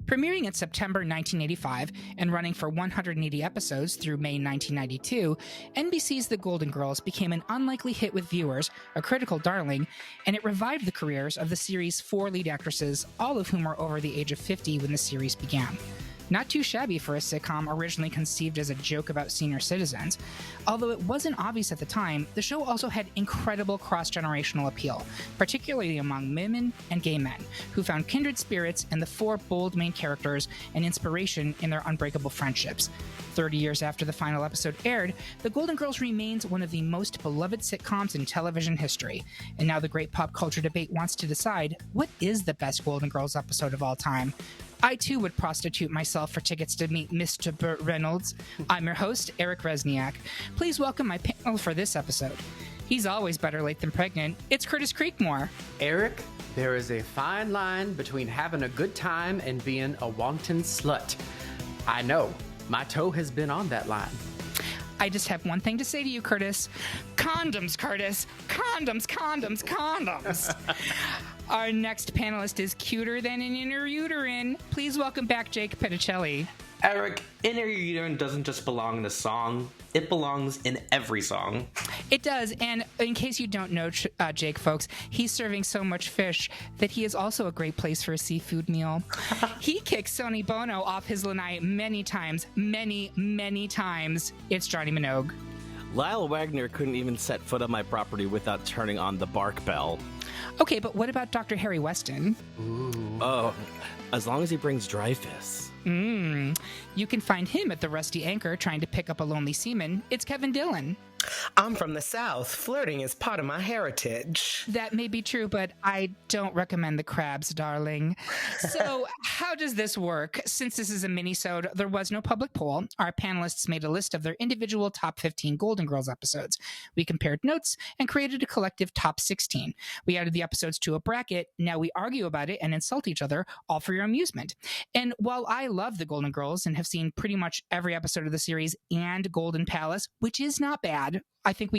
Premiering in September 1985 and running for 180 episodes through May 1992, NBC's The Golden Girls became an unlikely hit with viewers, a critical darling, and it revived the careers of the series' 4 lead actresses, all of whom were over the age of 50 when the series began. Not too shabby for a sitcom originally conceived as a joke about senior citizens. Although it wasn't obvious at the time, the show also had incredible cross-generational appeal, particularly among women and gay men, who found kindred spirits in the 4 bold main characters and inspiration in their unbreakable friendships. 30 years after the final episode aired, The Golden Girls remains one of the most beloved sitcoms in television history. And now the great pop culture debate wants to decide, what is the best Golden Girls episode of all time? I too would prostitute myself for tickets to meet Mr. Burt Reynolds. I'm your host, Eric Resniak. Please welcome my panel for this episode. He's always better late than pregnant. It's Curtis Creekmore. Eric, there is a fine line between having a good time and being a wanton slut. I know. My toe has been on that line. I just have one thing to say to you, Curtis. Condoms, Curtis. Condoms, condoms, condoms. Our next panelist is cuter than an inner uterine. Please welcome back Jake Petticelli. Eric, inner uterine doesn't just belong in a song. It belongs in every song. It does, and in case you don't know, Jake, folks, he's serving so much fish that he is also a great place for a seafood meal. He kicked Sonny Bono off his lanai many times. Many times. It's Johnny Minogue. Lyle Wagner couldn't even set foot on my property without turning on the bark bell. Okay, but what about Dr. Harry Weston? Ooh. Oh, as long as he brings Dreyfus. You can find him at the Rusty Anchor trying to pick up a lonely seaman. It's Kevin Dillon. I'm from the South. Flirting is part of my heritage. That may be true, but I don't recommend the crabs, darling. So how does this work? Since this is a mini-sode, there was no public poll. Our panelists made a list of their individual top 15 Golden Girls episodes. We compared notes and created a collective top 16. We added the episodes to a bracket. Now we argue about it and insult each other, all for your amusement. And while I love the Golden Girls and have seen pretty much every episode of the series and Golden Palace, which is not bad, I think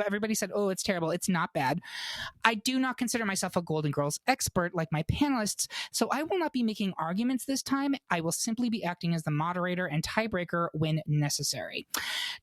everybody said, oh, it's terrible. It's not bad. I do not consider myself a Golden Girls expert like my panelists, so I will not be making arguments this time. I will simply be acting as the moderator and tiebreaker when necessary.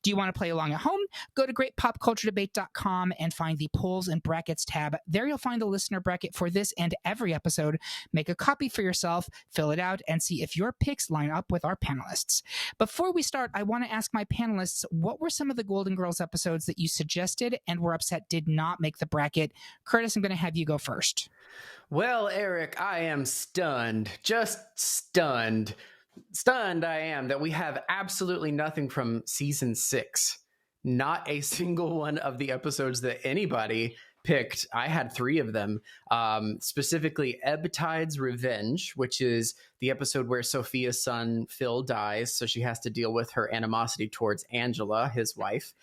Do you want to play along at home? Go to greatpopculturedebate.com and find the polls and brackets tab. There you'll find the listener bracket for this and every episode. Make a copy for yourself, fill it out, and see if your picks line up with our panelists. Before we start, I want to ask my panelists, what were some of the Golden Girls episodes that you suggested and were upset did not make the bracket? Curtis, I'm going to have you go first. Well, Eric, I am stunned. Just stunned. Stunned I am that we have absolutely nothing from season 6. Not a single one of the episodes that anybody picked. I had 3 of them, specifically Ebb Tide's Revenge, which is the episode where Sophia's son Phil dies, so she has to deal with her animosity towards Angela, his wife.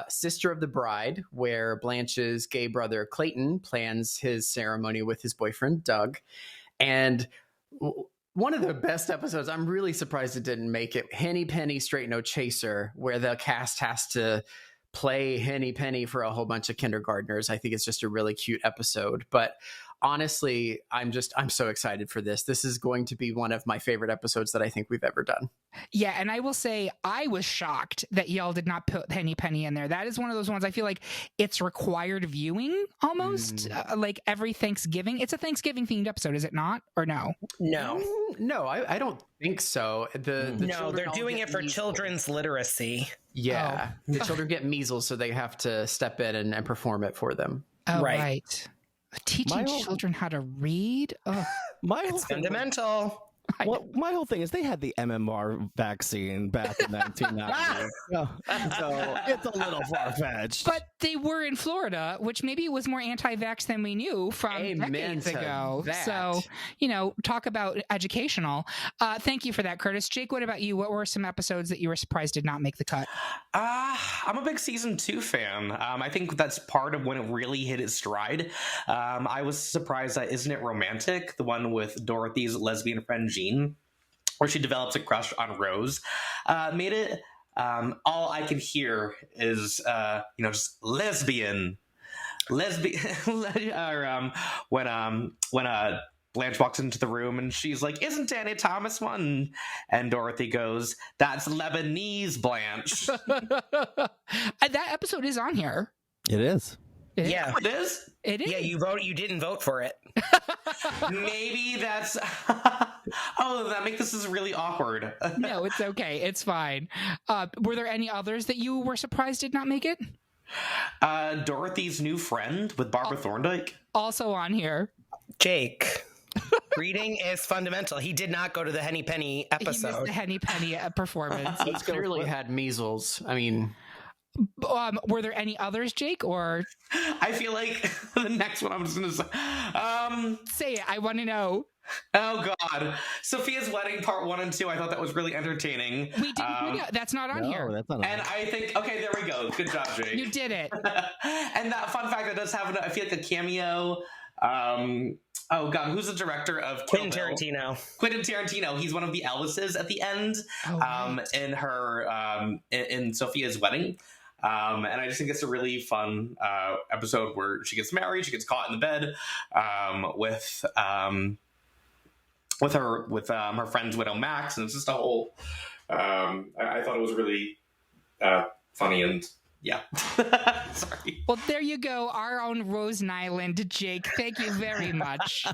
Sister of the Bride, where Blanche's gay brother Clayton plans his ceremony with his boyfriend Doug. And one of the best episodes, I'm really surprised it didn't make it, Henny Penny Straight No Chaser, where the cast has to play Henny Penny for a whole bunch of kindergartners. I think it's just a really cute episode. But honestly, I'm so excited for this. This is going to be one of my favorite episodes that I think we've ever done. Yeah, and I will say I was shocked that y'all did not put Henny Penny in there. That is one of those ones I feel like it's required viewing almost, like every Thanksgiving. It's a Thanksgiving themed episode, is it not? Or no? No, I don't think so. No, they're doing it for children's literacy. Yeah, the children get measles, so they have to step in and perform it for them. Oh, right. Teaching children how to read? Oh. It's fundamental. Well, my whole thing is they had the MMR vaccine back in 1990. So it's a little far-fetched. But they were in Florida, which maybe was more anti-vax than we knew from decades ago. That. So, talk about educational. Thank you for that, Curtis. Jake, what about you? What were some episodes that you were surprised did not make the cut? I'm a big season 2 fan. I think that's part of when it really hit its stride. I was surprised that Isn't It Romantic, the one with Dorothy's lesbian friend Jean, where she develops a crush on Rose, made it. All I can hear is, just lesbian, or when Blanche walks into the room and she's like, "Isn't Danny Thomas one?" And Dorothy goes, "That's Lebanese, Blanche." That episode is on here. It is. Yeah. It is? It is. Yeah, you didn't vote for it. Maybe that's... Oh, that makes this really awkward. No, it's okay. It's fine. Were there any others that you were surprised did not make it? Dorothy's new friend with Barbara Thorndike. Also on here. Jake. Reading is fundamental. He did not go to the Henny Penny He missed episode. the Henny Penny performance. He clearly had measles. I mean, Were there any others, Jake? Or I feel like the next one I'm just going to say... say it. I want to know. Oh, God. Sophia's Wedding Part 1 and 2. I thought that was really entertaining. We didn't. That's not on No, here. that's not. And I think... Okay, there we go. Good job, Jake. You did it. And that fun fact, that does have, I feel like, a cameo. Oh God, who's the director of Kill Quentin Bill? Tarantino. Quentin Tarantino. He's one of the Elvises at the end, Oh, right. in her in Sophia's wedding. And I just think it's a really fun episode where she gets married, she gets caught in the bed with her friend's widow Max, and it's just a whole. I thought it was really funny and. Yeah. Sorry. Well, there you go. Our own Rose Nyland, Jake. Thank you very much.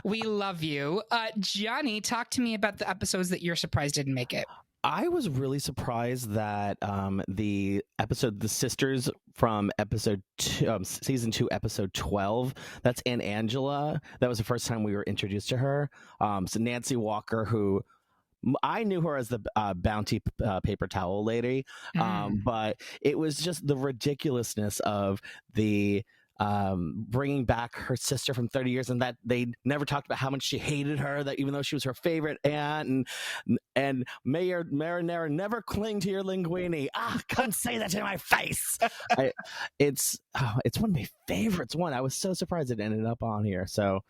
We love you. Johnny, talk to me about the episodes that you're surprised didn't make it. I was really surprised that the episode "The Sisters" from season 2, episode 12. That's Aunt Angela. That was the first time we were introduced to her. So Nancy Walker, who I knew her as the Bounty paper towel lady, but it was just the ridiculousness of the bringing back her sister from 30 years, and that they never talked about how much she hated her, that even though she was her favorite aunt, and Mayor Marinara, never cling to your linguine. Come say that to my face. It's one of my favorites. I was so surprised it ended up on here. So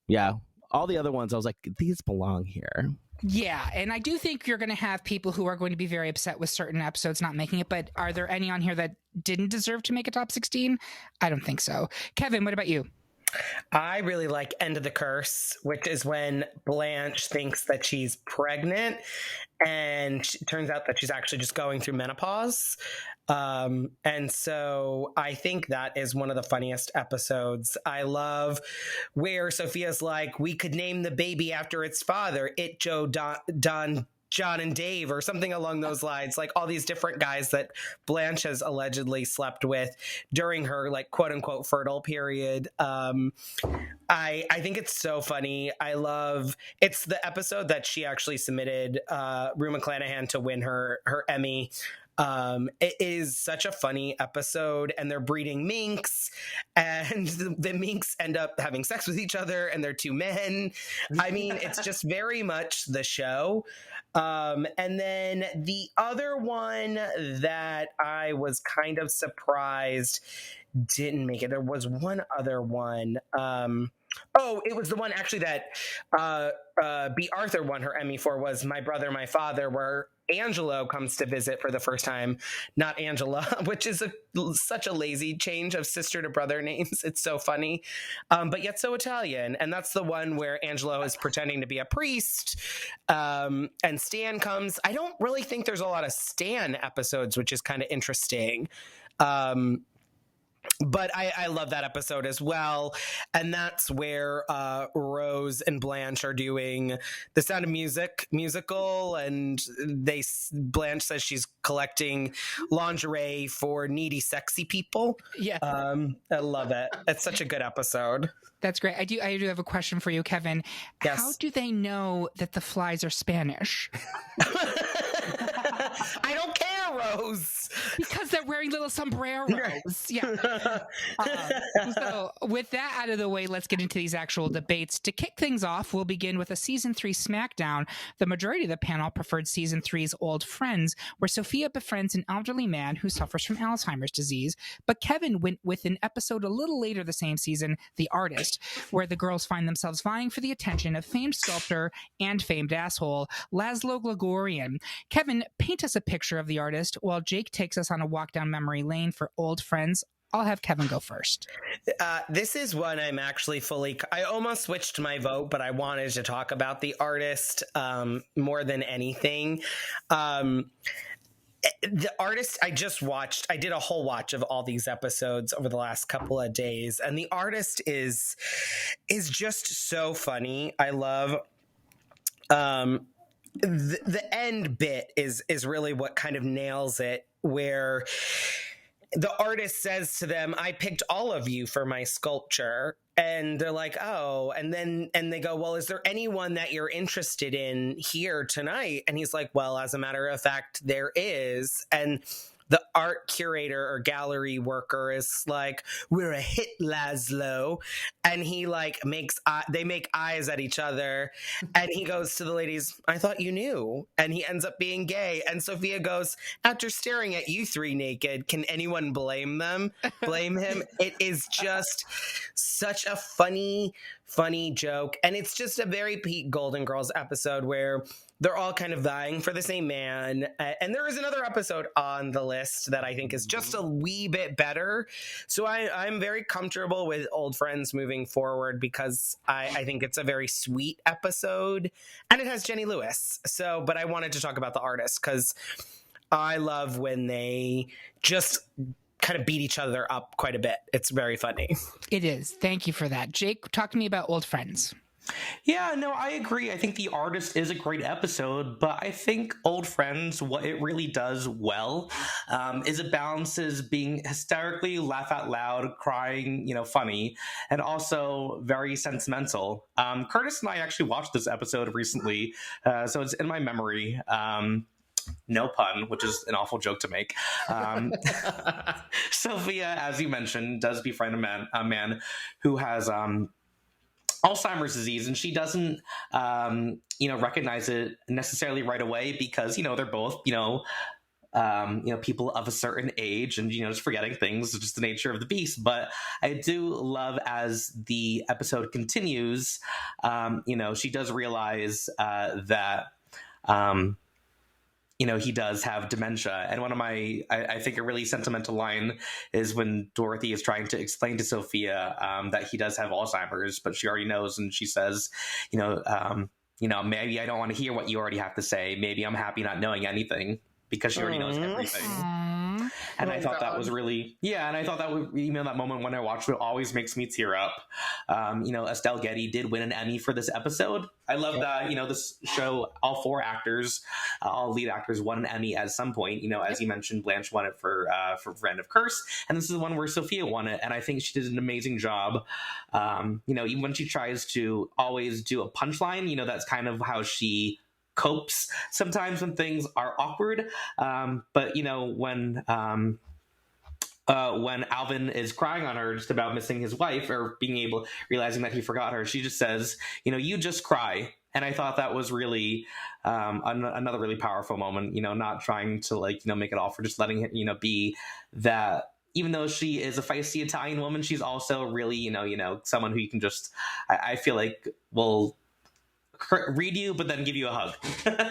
yeah, all the other ones I was like, these belong here. Yeah, and I do think you're going to have people who are going to be very upset with certain episodes not making it, but are there any on here that didn't deserve to make a top 16? I don't think so. Kevin, what about you? I really like End of the Curse, which is when Blanche thinks that she's pregnant and it turns out that she's actually just going through menopause. And so I think that is one of the funniest episodes. I love where Sophia's like, we could name the baby after its father, Joe, Don, John and Dave, or something along those lines, like all these different guys that Blanche has allegedly slept with during her like quote unquote fertile period. I think it's so funny. It's the episode that she actually submitted Rue McClanahan to win her Emmy. It is such a funny episode, and they're breeding minks, and the minks end up having sex with each other, and they're two men. I mean, it's just very much the show. And then the other one that I was kind of surprised didn't make it. There was one other one. It was the one actually that B. Arthur won her Emmy for, was My Brother, My Father, where Angelo comes to visit for the first time, not Angela, which is such a lazy change of sister to brother names. It's so funny, but yet so Italian. And that's the one where Angelo is pretending to be a priest, and Stan comes. I don't really think there's a lot of Stan episodes, which is kind of interesting. But I love that episode as well. And that's where Rose and Blanche are doing The Sound of Music musical. And Blanche says she's collecting lingerie for needy, sexy people. Yeah. I love it. It's such a good episode. That's great. I do have a question for you, Kevin. Yes. How do they know that the flies are Spanish? I don't care, Rose. Because they're wearing little sombreros. Yeah. So with that out of the way, let's get into these actual debates. To kick things off, we'll begin with a season 3 SmackDown. The majority of the panel preferred season 3's Old Friends, where Sophia befriends an elderly man who suffers from Alzheimer's disease. But Kevin went with an episode a little later the same season, The Artist, where the girls find themselves vying for the attention of famed sculptor and famed asshole Laszlo Gregorian. Kevin, paint us a picture of The Artist, while Jake takes us on a walk down memory lane for Old Friends. I'll have Kevin go first. This is one I'm actually I almost switched my vote, but I wanted to talk about the artist more than anything. The artist I did a whole watch of all these episodes over the last couple of days, and the artist is just so funny. I love the end bit is really what kind of nails it, where the artist says to them, I picked all of you for my sculpture. And they're like, oh, and they go, well, is there anyone that you're interested in here tonight? And he's like, well, as a matter of fact, there is. And the art curator or gallery worker is like, we're a hit, Laszlo. And he like they make eyes at each other. And he goes to the ladies, I thought you knew. And he ends up being gay. And Sophia goes, after staring at you three naked, can anyone blame him? It is just such a funny joke. And it's just a very peak Golden Girls episode where they're all kind of vying for the same man. And there is another episode on the list that I think is just a wee bit better. So I'm very comfortable with Old Friends moving forward because I think it's a very sweet episode. And it has Jenny Lewis. But I wanted to talk about the artist because I love when they just kind of beat each other up quite a bit. It's very funny. It is. Thank you for that. Jake, talk to me about Old Friends. Yeah, no, I agree. I think The Artist is a great episode, but I think Old Friends, what it really does well is it balances being hysterically laugh out loud, crying, funny, and also very sentimental. Curtis and I actually watched this episode recently, so it's in my memory. No pun, which is an awful joke to make. Sophia, as you mentioned, does befriend a man who has Alzheimer's disease, and she doesn't, recognize it necessarily right away because, they're both, people of a certain age and, just forgetting things, it's just the nature of the beast. But I do love as the episode continues, she does realize that, he does have dementia. And one of I think a really sentimental line is when Dorothy is trying to explain to Sophia that he does have Alzheimer's, but she already knows. And she says, maybe I don't want to hear what you already have to say. Maybe I'm happy not knowing anything because she already knows everything. And I thought that was really, and I thought that was, that moment when I watched it always makes me tear up. Estelle Getty did win an Emmy for this episode. I love that, this show, all four actors, all lead actors won an Emmy at some point. As you mentioned, Blanche won it for Friend of Curse. And this is the one where Sophia won it. And I think she did an amazing job. Even when she tries to always do a punchline, that's kind of how she copes sometimes when things are awkward. But when Alvin is crying on her just about missing his wife or realizing that he forgot her, she just says, you just cry. And I thought that was really another really powerful moment, not trying to make it all for just letting it, be that even though she is a feisty Italian woman, she's also really, someone who you can just, I feel like will read you, but then give you a hug.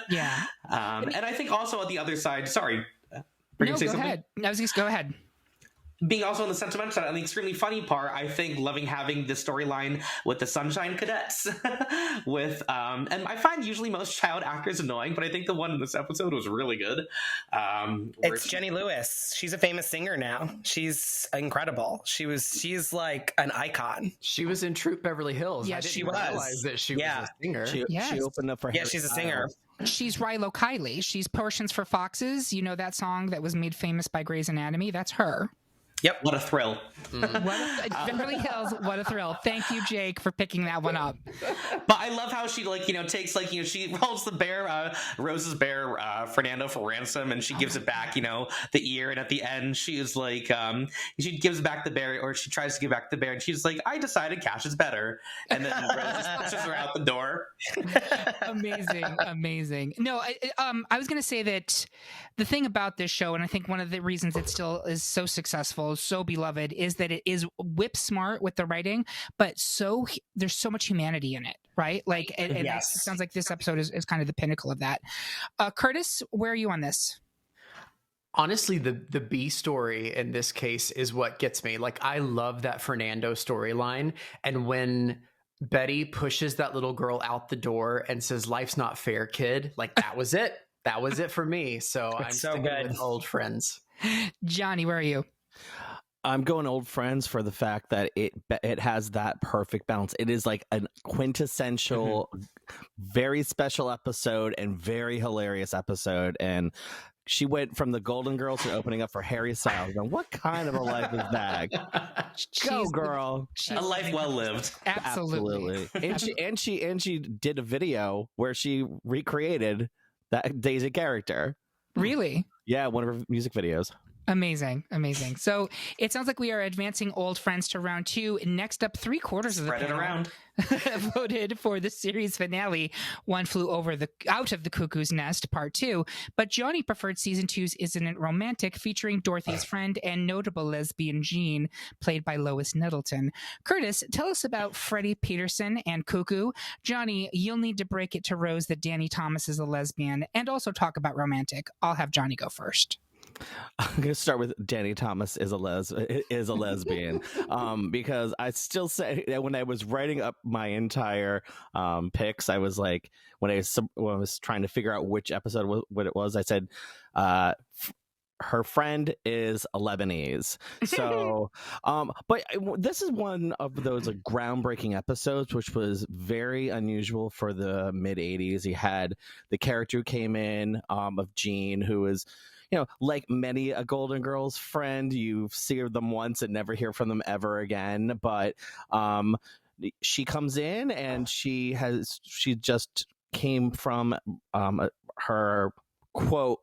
Yeah. And I think also on the other side, sorry. No, go ahead. I was just go ahead. Being also on the sentimental side, and the extremely funny part, I think loving having the storyline with the Sunshine Cadets with, and I find usually most child actors annoying, but I think the one in this episode was really good. It's Jenny Lewis. She's a famous singer now. She's incredible. She's like an icon. She was in Troop Beverly Hills. Yeah, I didn't she realize that she was a singer. She opened up for Harry she's a singer. She's Rilo Kiley. She's Portions for Foxes. You know that song that was made famous by Grey's Anatomy? That's her. Yep. What a thrill. Beverly Hills, what a thrill. Thank you, Jake, for picking that one up. But I love how she takes she holds the bear, Rose's bear, Fernando, for ransom, and she gives it back, the ear, and at the end she is like, she gives back the bear, or she tries to give back the bear, and she's like, I decided cash is better. And then Rose pushes her out the door. Amazing. No, I was going to say that the thing about this show, and I think one of the reasons it still is so successful, so beloved, is that it is whip smart with the writing, but there's so much humanity in it, right? And yes. It sounds like this episode is kind of the pinnacle of that. Curtis, where are you on this? Honestly, the B story in this case is what gets me. Like, I love that Fernando storyline. And when Betty pushes that little girl out the door and says, "Life's not fair, kid," like, that was it. That was it for me. So I'm so sticking good. with Old Friends. Johnny, where are you? I'm going Old Friends for the fact that it has that perfect balance. It is like a quintessential, very special episode and very hilarious episode. And she went from the Golden Girls to opening up for Harry Styles. And what kind of a life is that? Go, She's girl! she's A life well lived. Absolutely. And she did a video where she recreated that Daisy character. Really? Yeah, one of her music videos. Amazing. So it sounds like we are advancing Old Friends to round 2. Next up, 3/4 of the Spread it panel around. voted for the series finale, One Flew Out of the Cuckoo's Nest, Part 2. But Johnny preferred Season 2's Isn't It Romantic, featuring Dorothy's friend and notable lesbian Jean, played by Lois Nettleton. Curtis, tell us about Freddie Peterson and Cuckoo. Johnny, you'll need to break it to Rose that Danny Thomas is a lesbian, and also talk about romantic. I'll have Johnny go first. I'm gonna start with Danny Thomas is a lesbian, because I still say that when I was writing up my entire picks, I was like, when I was trying to figure out which episode what it was, I said her friend is a Lebanese. So, but this is one of those like groundbreaking episodes, which was very unusual for the mid '80s. He had the character who came in of Jean, who was, like many a Golden Girls friend, you see them once and never hear from them ever again. But she comes in and she just came from her quote,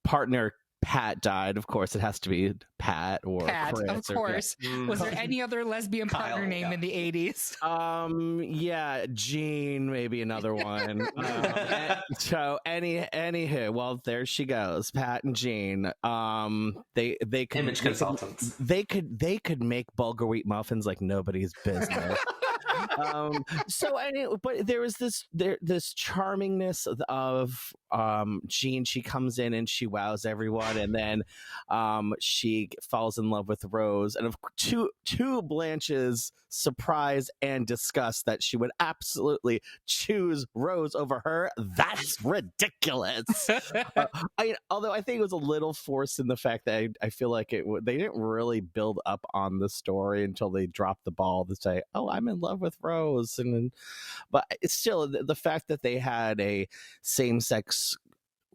partner Pat died. Of course, it has to be Pat or Pat, Chris of course. Was there any other lesbian partner Kyle, name yeah. in the 80s? Yeah, Jean, maybe another one. So anywho, well, there she goes, Pat and Jean. They could Image consultants. They could make bulgur wheat muffins like nobody's business. But there was this charmingness of Jean. She comes in and she wows everyone, and then she falls in love with Rose, and to Blanche's surprise and disgust that she would absolutely choose Rose over her. That's ridiculous. Although I think it was a little forced in the fact that I feel like they didn't really build up on the story until they dropped the ball to say, "Oh, I'm in love with Rose," but it's still the fact that they had a same-sex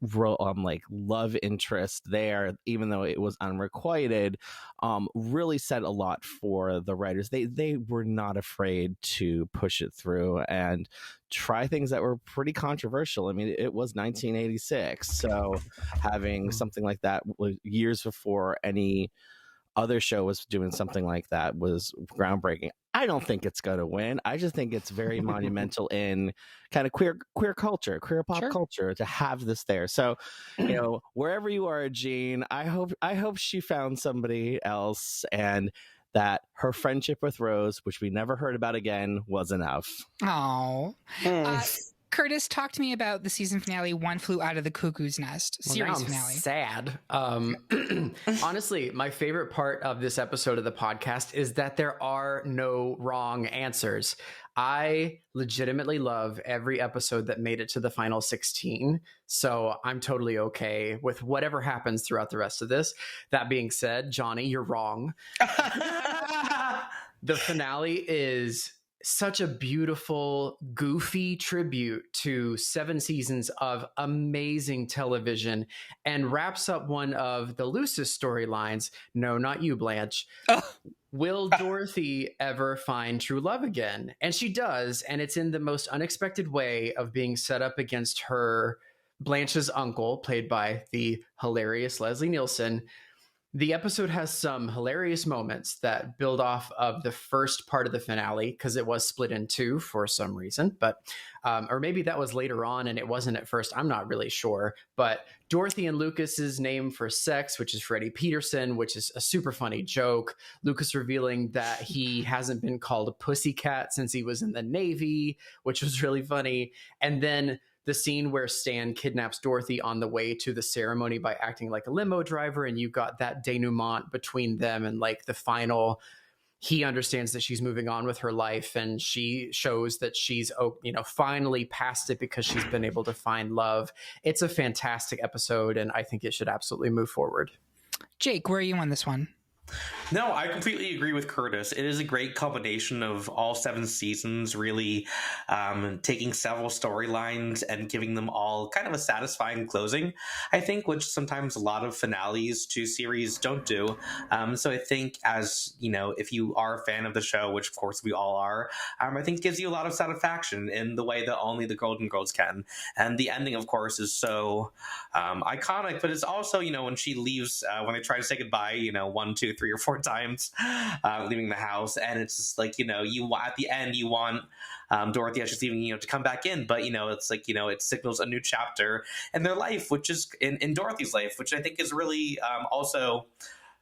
like love interest there, even though it was unrequited, really said a lot for the writers. They were not afraid to push it through and try things that were pretty controversial. I mean, it was 1986, so having something like that years before any other show was doing something like that was groundbreaking. I don't think it's going to win. I just think it's very monumental in kind of queer culture, queer pop culture, to have this there. So, wherever you are, Jean, I hope she found somebody else, and that her friendship with Rose, which we never heard about again, was enough. Oh. Curtis, talk to me about the season finale, One Flew Out of the Cuckoo's Nest, series finale. Sad. Honestly, my favorite part of this episode of the podcast is that there are no wrong answers. I legitimately love every episode that made it to the final 16, so I'm totally okay with whatever happens throughout the rest of this. That being said, Johnny, you're wrong. The finale is such a beautiful, goofy tribute to 7 seasons of amazing television, and wraps up one of the loosest storylines. No, not you, Blanche. Will Dorothy ever find true love again? And she does, and it's in the most unexpected way of being set up against her Blanche's uncle, played by the hilarious Leslie Nielsen. The episode has some hilarious moments that build off of the first part of the finale, because it was split in 2 for some reason, but or maybe that was later on and it wasn't at first. I'm not really sure. But Dorothy and Lucas's name for sex, which is Freddie Peterson, which is a super funny joke. Lucas revealing that he hasn't been called a pussycat since he was in the Navy, which was really funny. And then the scene where Stan kidnaps Dorothy on the way to the ceremony by acting like a limo driver, and you've got that denouement between them, and like the final, he understands that she's moving on with her life, and she shows that she's, finally past it because she's been able to find love. It's a fantastic episode, and I think it should absolutely move forward. Jake, where are you on this one? No, I completely agree with Curtis. It is a great combination of all 7 seasons, really taking several storylines and giving them all kind of a satisfying closing, I think, which sometimes a lot of finales to series don't do. So I think, as you know, if you are a fan of the show, which of course we all are, I think gives you a lot of satisfaction in the way that only the Golden Girls can. And the ending, of course, is so iconic, but it's also, when she leaves, when they try to say goodbye, 1, 2, 3 or 4 times, leaving the house, and it's just like, you at the end you want Dorothy as she's leaving, to come back in, but it's like, it signals a new chapter in their life, which is in Dorothy's life, which I think is really also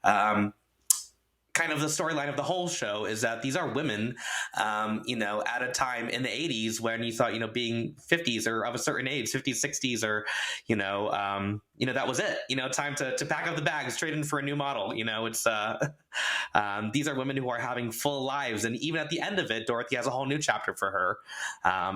kind of the storyline of the whole show, is that these are women, at a time in the 80s when you thought, being 50s or of a certain age, 50s, 60s, or, that was it, time to pack up the bags, trade in for a new model. It's, these are women who are having full lives. And even at the end of it, Dorothy has a whole new chapter for her,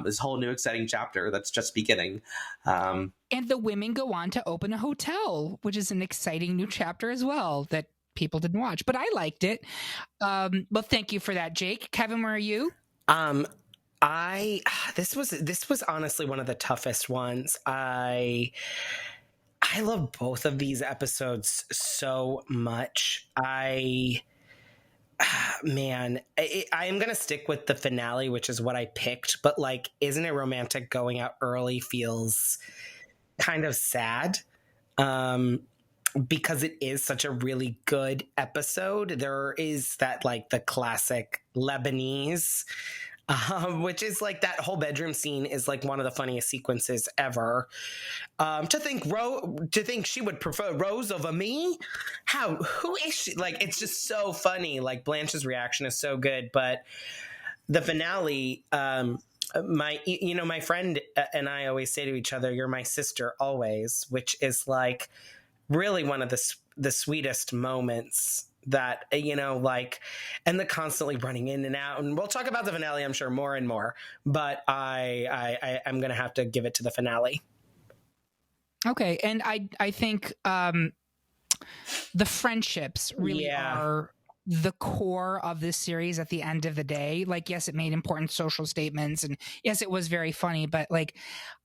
this whole new exciting chapter that's just beginning. And the women go on to open a hotel, which is an exciting new chapter as well that people didn't watch, but I liked it. Well, thank you for that, Jake. Kevin, where are you? This was honestly one of the toughest ones. I love both of these episodes so much. I am gonna stick with the finale, which is what I picked, but like, Isn't It Romantic going out early feels kind of sad. Because it is such a really good episode. There is that, like, the classic Lebanese, which is like, that whole bedroom scene is like one of the funniest sequences ever. To think she would prefer Rose over me? Who is she? Like, it's just so funny. Like, Blanche's reaction is so good, but the finale, my friend and I always say to each other, "You're my sister always," which is like really one of the sweetest moments that, and the constantly running in and out. And we'll talk about the finale, I'm sure, more and more, but I'm going to have to give it to the finale. Okay. And I think the friendships really are the core of this series at the end of the day. Like, yes, it made important social statements, and yes, it was very funny, but like,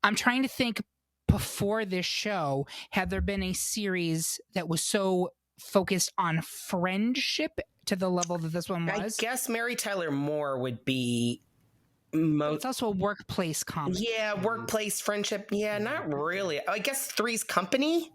I'm trying to think, before this show, had there been a series that was so focused on friendship to the level that this one was? I guess Mary Tyler Moore would be it's also a workplace comedy. Yeah, workplace friendship. Yeah, not really. I guess Three's Company?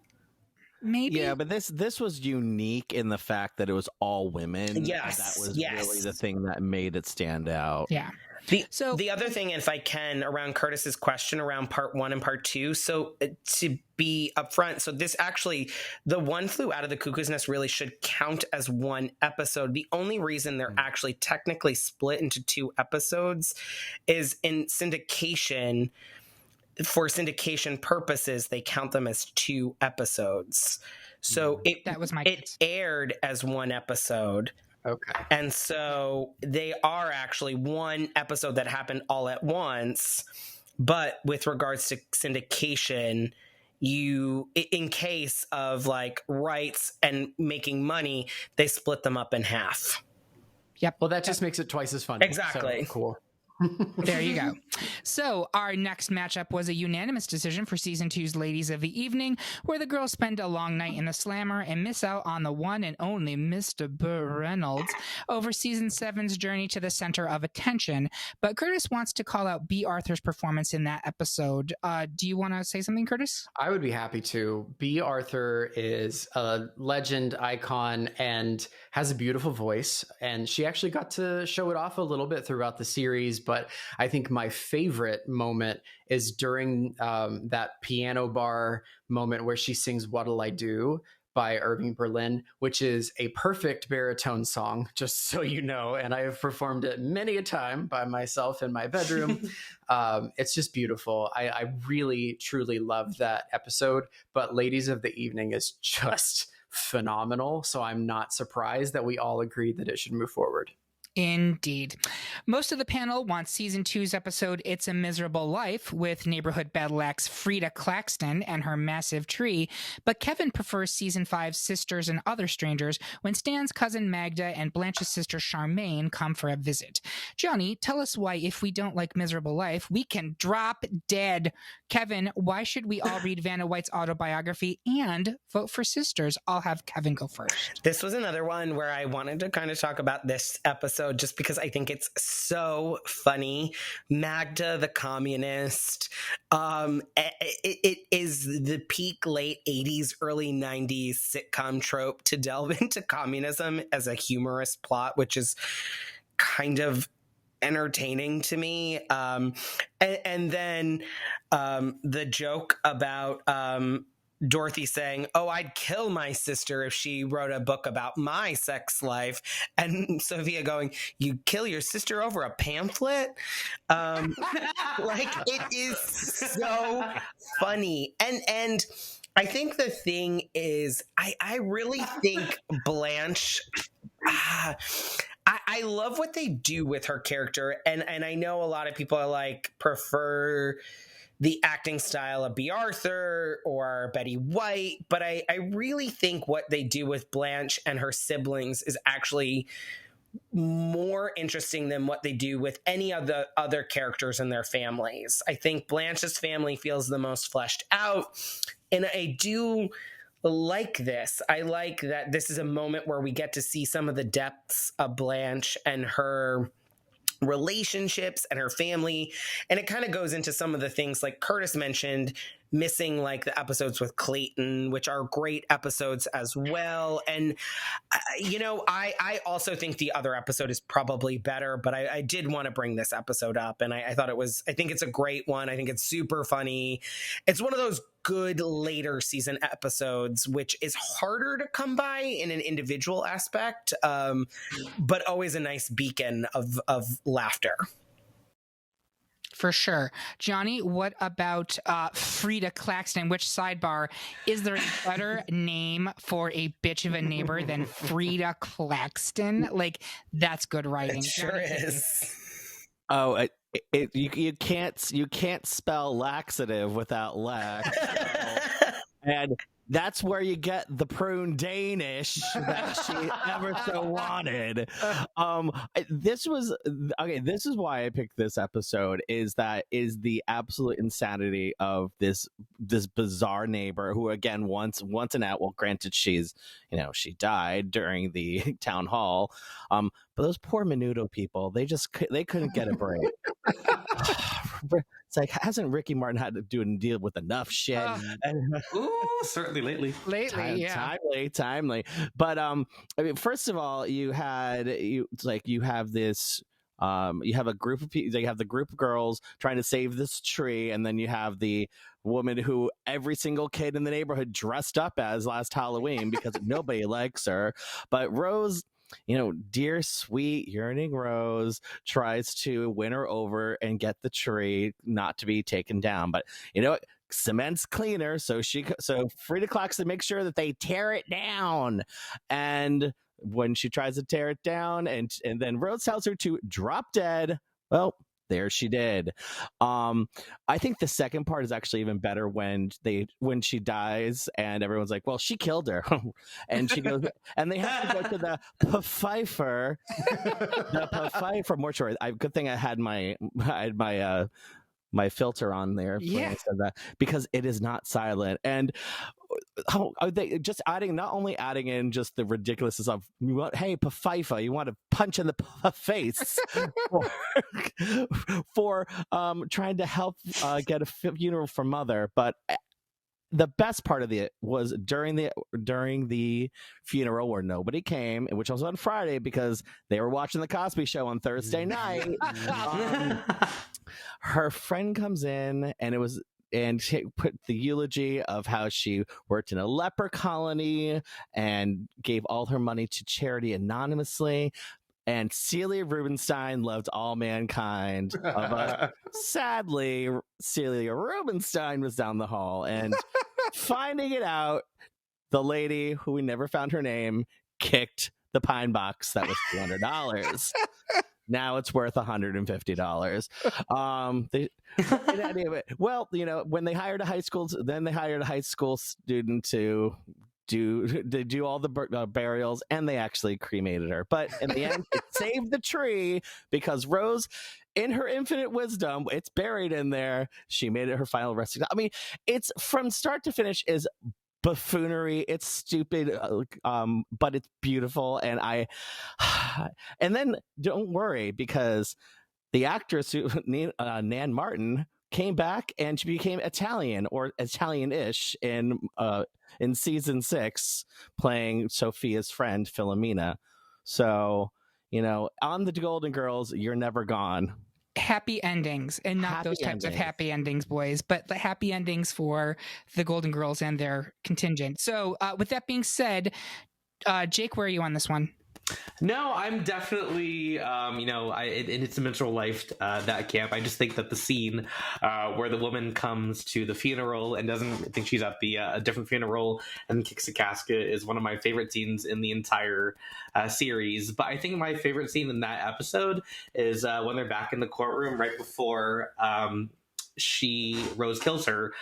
Maybe. Yeah, but this was unique in the fact that it was all women. Yes, that was really the thing that made it stand out. Yeah. The other thing, if I can, around Curtis's question around part 1 and part 2. So to be upfront, so this actually, the One Flew Out of the Cuckoo's Nest really should count as one episode. The only reason they're actually technically split into 2 episodes is in syndication. For syndication purposes, they count them as 2 episodes. So it aired as one episode. Okay. And so they are actually one episode that happened all at once. But with regards to syndication, in case of like rights and making money, they split them up in half. Yep. Well, that just makes it twice as funny. Exactly. So, cool. There you go. So our next matchup was a unanimous decision for season 2's Ladies of the Evening, where the girls spend a long night in the slammer and miss out on the one and only Mr. Burt Reynolds over season 7's journey to the center of attention. But Curtis wants to call out B. Arthur's performance in that episode. Do you want to say something, Curtis? I would be happy to. B. Arthur is a legend, icon, and has a beautiful voice. And she actually got to show it off a little bit throughout the series. But I think my favorite moment is during that piano bar moment where she sings "What'll I Do?" by Irving Berlin, which is a perfect baritone song, just so you know. And I have performed it many a time by myself in my bedroom. It's just beautiful. I really, truly love that episode. But Ladies of the Evening is just phenomenal. So I'm not surprised that we all agree that it should move forward. Indeed. Most of the panel wants season 2's episode It's a Miserable Life with neighborhood battle axe Frida Claxton and her massive tree, but Kevin prefers season 5's Sisters and Other Strangers when Stan's cousin Magda and Blanche's sister Charmaine come for a visit. Johnny, tell us why if we don't like Miserable Life, we can drop dead. Kevin, why should we all read Vanna White's autobiography and vote for Sisters? I'll have Kevin go first. This was another one where I wanted to kind of talk about this episode just because I think it's so funny. Magda the communist. It is the peak late 80s, early 90s sitcom trope to delve into communism as a humorous plot, which is kind of entertaining to me. And then the joke about Dorothy saying, "Oh, I'd kill my sister if she wrote a book about my sex life," and Sophia going, "You kill your sister over a pamphlet?" Like, it is so funny. And I think the thing is, I really think Blanche, I love what they do with her character, and I know a lot of people are like prefer the acting style of B. Arthur or Betty White, but I really think what they do with Blanche and her siblings is actually more interesting than what they do with any of the other characters in their families. I think Blanche's family feels the most fleshed out, and I do like this. I like that this is a moment where we get to see some of the depths of Blanche and her relationships and her family, and it kind of goes into some of the things like Curtis mentioned, missing like the episodes with Clayton, which are great episodes as well. And I also think the other episode is probably better, but I did want to bring this episode up, and I think it's a great one. I think it's super funny. It's one of those good later season episodes, which is harder to come by in an individual aspect, but always a nice beacon of laughter. For sure. Johnny, what about Frida Claxton? Which sidebar? Is there a better name for a bitch of a neighbor than Frida Claxton? Like, that's good writing. It sure is. Oh, you can't spell laxative without lax. And that's where you get the prune Danish that she ever so wanted. This is why I picked this episode. Is the absolute insanity of this bizarre neighbor who, again, once an out. Well, granted, she died during the town hall. But those poor Menudo people, they couldn't get a break. It's like, hasn't Ricky Martin had to deal with enough shit? Ooh, certainly lately. Timely. But I mean, first of all, you have this. You have a group of people. You have the group of girls trying to save this tree, and then you have the woman who every single kid in the neighborhood dressed up as last Halloween because nobody likes her. But Rose, dear sweet yearning Rose, tries to win her over and get the tree not to be taken down. But cement's cleaner, so Frida Claxton makes sure that they tear it down. And when she tries to tear it down, and then Rose tells her to drop dead, well, there she did. I think the second part is actually even better when she dies and everyone's like, well, she killed her. And she goes, and they have to go to the Pfeiffer mortuary. Good thing I had my filter on there when I said that, because it is not silent. And how are they just not only adding in just the ridiculousness of, hey, Pfeiffer, you want to punch in the face for trying to help get a funeral for mother. But the best part of it was during the funeral where nobody came, which was on Friday because they were watching the Cosby Show on Thursday night. Her friend comes in, and it was and she put the eulogy of how she worked in a leper colony and gave all her money to charity anonymously. And Celia Rubinstein loved all mankind. Sadly, Celia Rubinstein was down the hall, and finding it out, the lady who we never found her name kicked the pine box that was $200. Now it's worth $150. Well, when they hired a high school student to do all the burials, and they actually cremated her. But in the end, it saved the tree because Rose, in her infinite wisdom, it's buried in there. She made it her final resting. I mean, it's from start to finish is buffoonery. It's stupid, but it's beautiful. And and then don't worry, because the actress Nan Martin came back and she became Italian or Italian-ish in season 6, playing Sophia's friend Philomena. So, on the Golden Girls, you're never gone. Happy endings, and not those types of happy endings, boys, but the happy endings for the Golden Girls and their contingent. So with that being said, Jake, where are you on this one? No, I'm definitely, in It's a Miserable Life, that camp. I just think that the scene where the woman comes to the funeral and doesn't think she's at a different funeral and kicks a casket is one of my favorite scenes in the entire series. But I think my favorite scene in that episode is when they're back in the courtroom right before Rose kills her.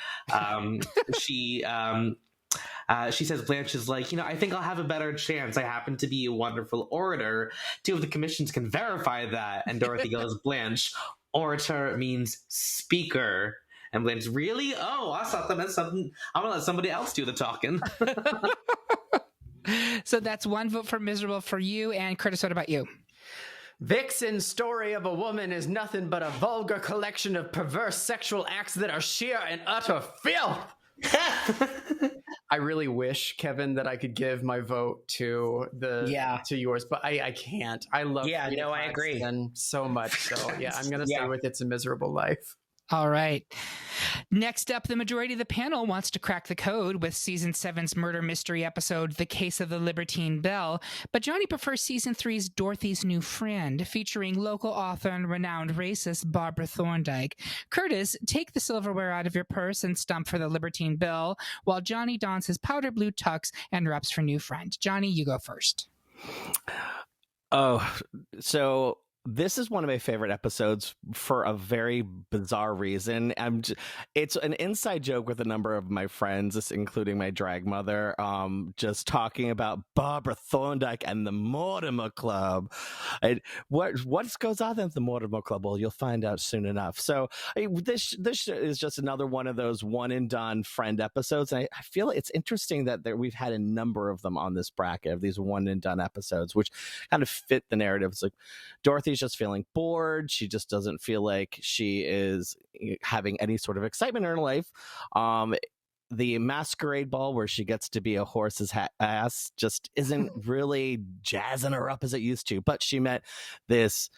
She says Blanche is like, I think I'll have a better chance. I happen to be a wonderful orator. 2 of the commissions can verify that. And Dorothy goes, Blanche, orator means speaker. And Blanche, really? Oh, I thought that meant something. I'm going to let somebody else do the talking. So that's 1 vote for Miserable for you. And Curtis, what about you? Vixen's story of a woman is nothing but a vulgar collection of perverse sexual acts that are sheer and utter filth. I really wish, Kevin, that I could give my vote to yours, but I can't. I love I agree so much. So I'm gonna stay with It's a Miserable Life. All right. Next up, the majority of the panel wants to crack the code with season 7's murder mystery episode, The Case of the Libertine Belle, but Johnny prefers season 3's Dorothy's New Friend, featuring local author and renowned racist Barbara Thorndike. Curtis, take the silverware out of your purse and stump for the Libertine Belle, while Johnny dons his powder blue tux and reps for New Friend. Johnny, you go first. Oh, so this is one of my favorite episodes for a very bizarre reason. It's an inside joke with a number of my friends, including my drag mother, just talking about Barbara Thorndike and the Mortimer Club. What goes on at the Mortimer Club? Well, you'll find out soon enough. So this is just another one of those one and done friend episodes. And I feel it's interesting that we've had a number of them on this bracket of these one and done episodes, which kind of fit the narrative. It's like Dorothy's just feeling bored. She just doesn't feel like she is having any sort of excitement in her life. The masquerade ball where she gets to be a horse's ass just isn't really jazzing her up as it used to. But she met this,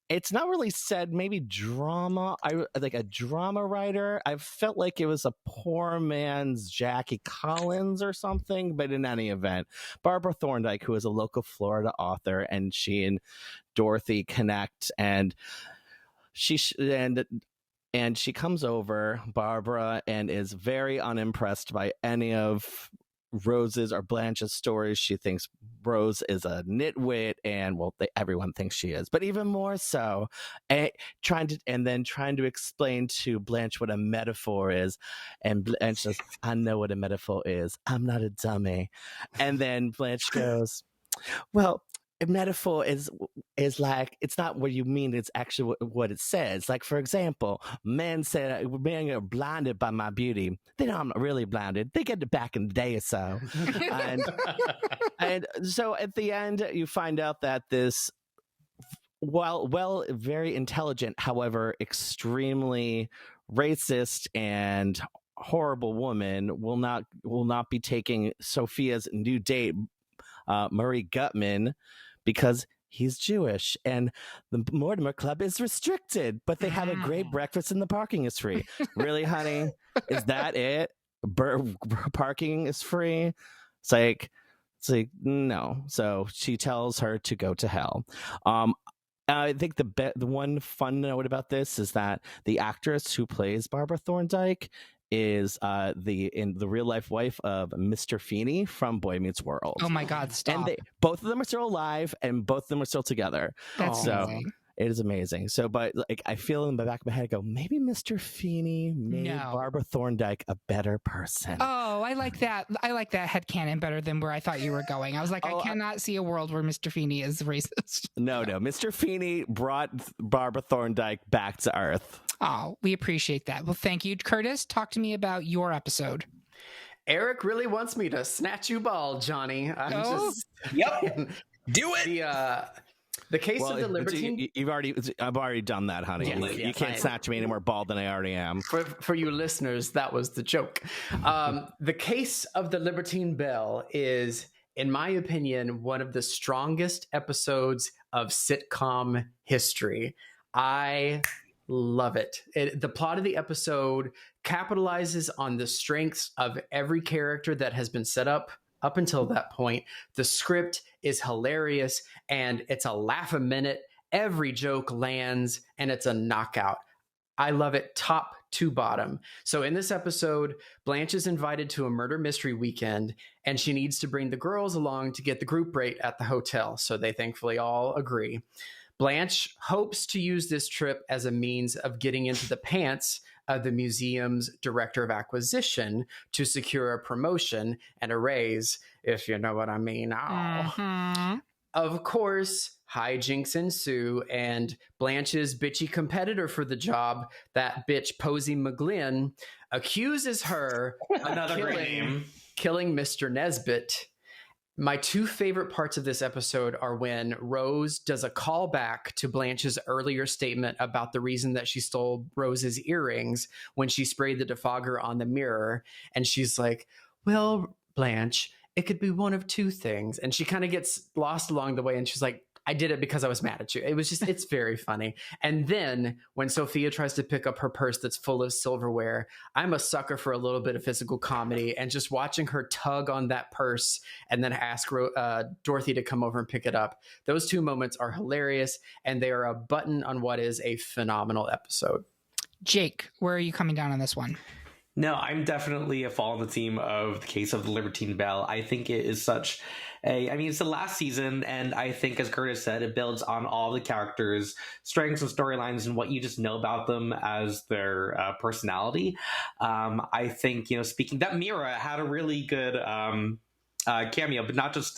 it's not really said, maybe drama. Like a drama writer. I felt like it was a poor man's Jackie Collins or something. But in any event, Barbara Thorndike, who is a local Florida author, and she and Dorothy connect, and she comes over, Barbara, and is very unimpressed by any of Rose's or Blanche's stories. She thinks Rose is a nitwit, and everyone thinks she is, but even more so, trying to explain to Blanche what a metaphor is, and Blanche says, "I know what a metaphor is. I'm not a dummy." And then Blanche goes, "Well, a metaphor is like, it's not what you mean, it's actually what it says. Like, for example, men are blinded by my beauty. They know I'm not really blinded. They get it back in the day or so." and so at the end, you find out that this, while very intelligent, however, extremely racist and horrible woman will not be taking Sophia's new date, Murray Gutman, because he's Jewish, and the Mortimer Club is restricted, but they have a great breakfast and the parking is free. Really, honey? Is that it? Parking is free? It's like no. So she tells her to go to hell. I think the one fun note about this is that the actress who plays Barbara Thorndike is in the real life wife of Mr. Feeney from Boy Meets World. Oh my God, stop. And both of them are still alive, and both of them are still together. That's so amazing. it is amazing. So, but like, I feel in the back of my head, I go, maybe Mr. Feeney made Barbara Thorndike a better person. Oh, I like that. I like that headcanon better than where I thought you were going. I was like, I cannot see a world where Mr. Feeney is racist. No. Mr. Feeney brought Barbara Thorndike back to Earth. Oh, we appreciate that. Well, thank you. Curtis, talk to me about your episode. Eric really wants me to snatch you bald, Johnny. Yep. Do it. The case of the Libertine. I've already done that, honey. You can't snatch me any more bald than I already am. For you listeners, that was the joke. The case of the Libertine Belle is, in my opinion, one of the strongest episodes of sitcom history. I love it. The plot of the episode capitalizes on the strengths of every character that has been set up until that point. The script is hilarious, and it's a laugh a minute. Every joke lands, and it's a knockout. I love it top to bottom. So in this episode, Blanche is invited to a murder mystery weekend, and she needs to bring the girls along to get the group rate at the hotel. So they thankfully all agree. Blanche hopes to use this trip as a means of getting into the pants of the museum's director of acquisition to secure a promotion and a raise, if you know what I mean. Of course, hijinks ensue, and Blanche's bitchy competitor for the job, that bitch Posey McGlynn, accuses her Another of great name. killing Mr. Nesbit. My two favorite parts of this episode are when Rose does a callback to Blanche's earlier statement about the reason that she stole Rose's earrings when she sprayed the defogger on the mirror. And she's like, well, Blanche, it could be one of two things. And she kind of gets lost along the way. And she's like, I did it because I was mad at you. It's very funny. And then when Sophia tries to pick up her purse that's full of silverware, I'm a sucker for a little bit of physical comedy, and just watching her tug on that purse and then ask Dorothy to come over and pick it up. Those two moments are hilarious, and they are a button on what is a phenomenal episode. Jake, where are you coming down on this one? No, I'm definitely a fall on the team of the case of the Libertine Belle. I think it is such it's the last season, and I think, as Curtis said, it builds on all the characters' strengths and storylines and what you just know about them as their personality. I think, speaking, that Mira had a really good cameo, but not just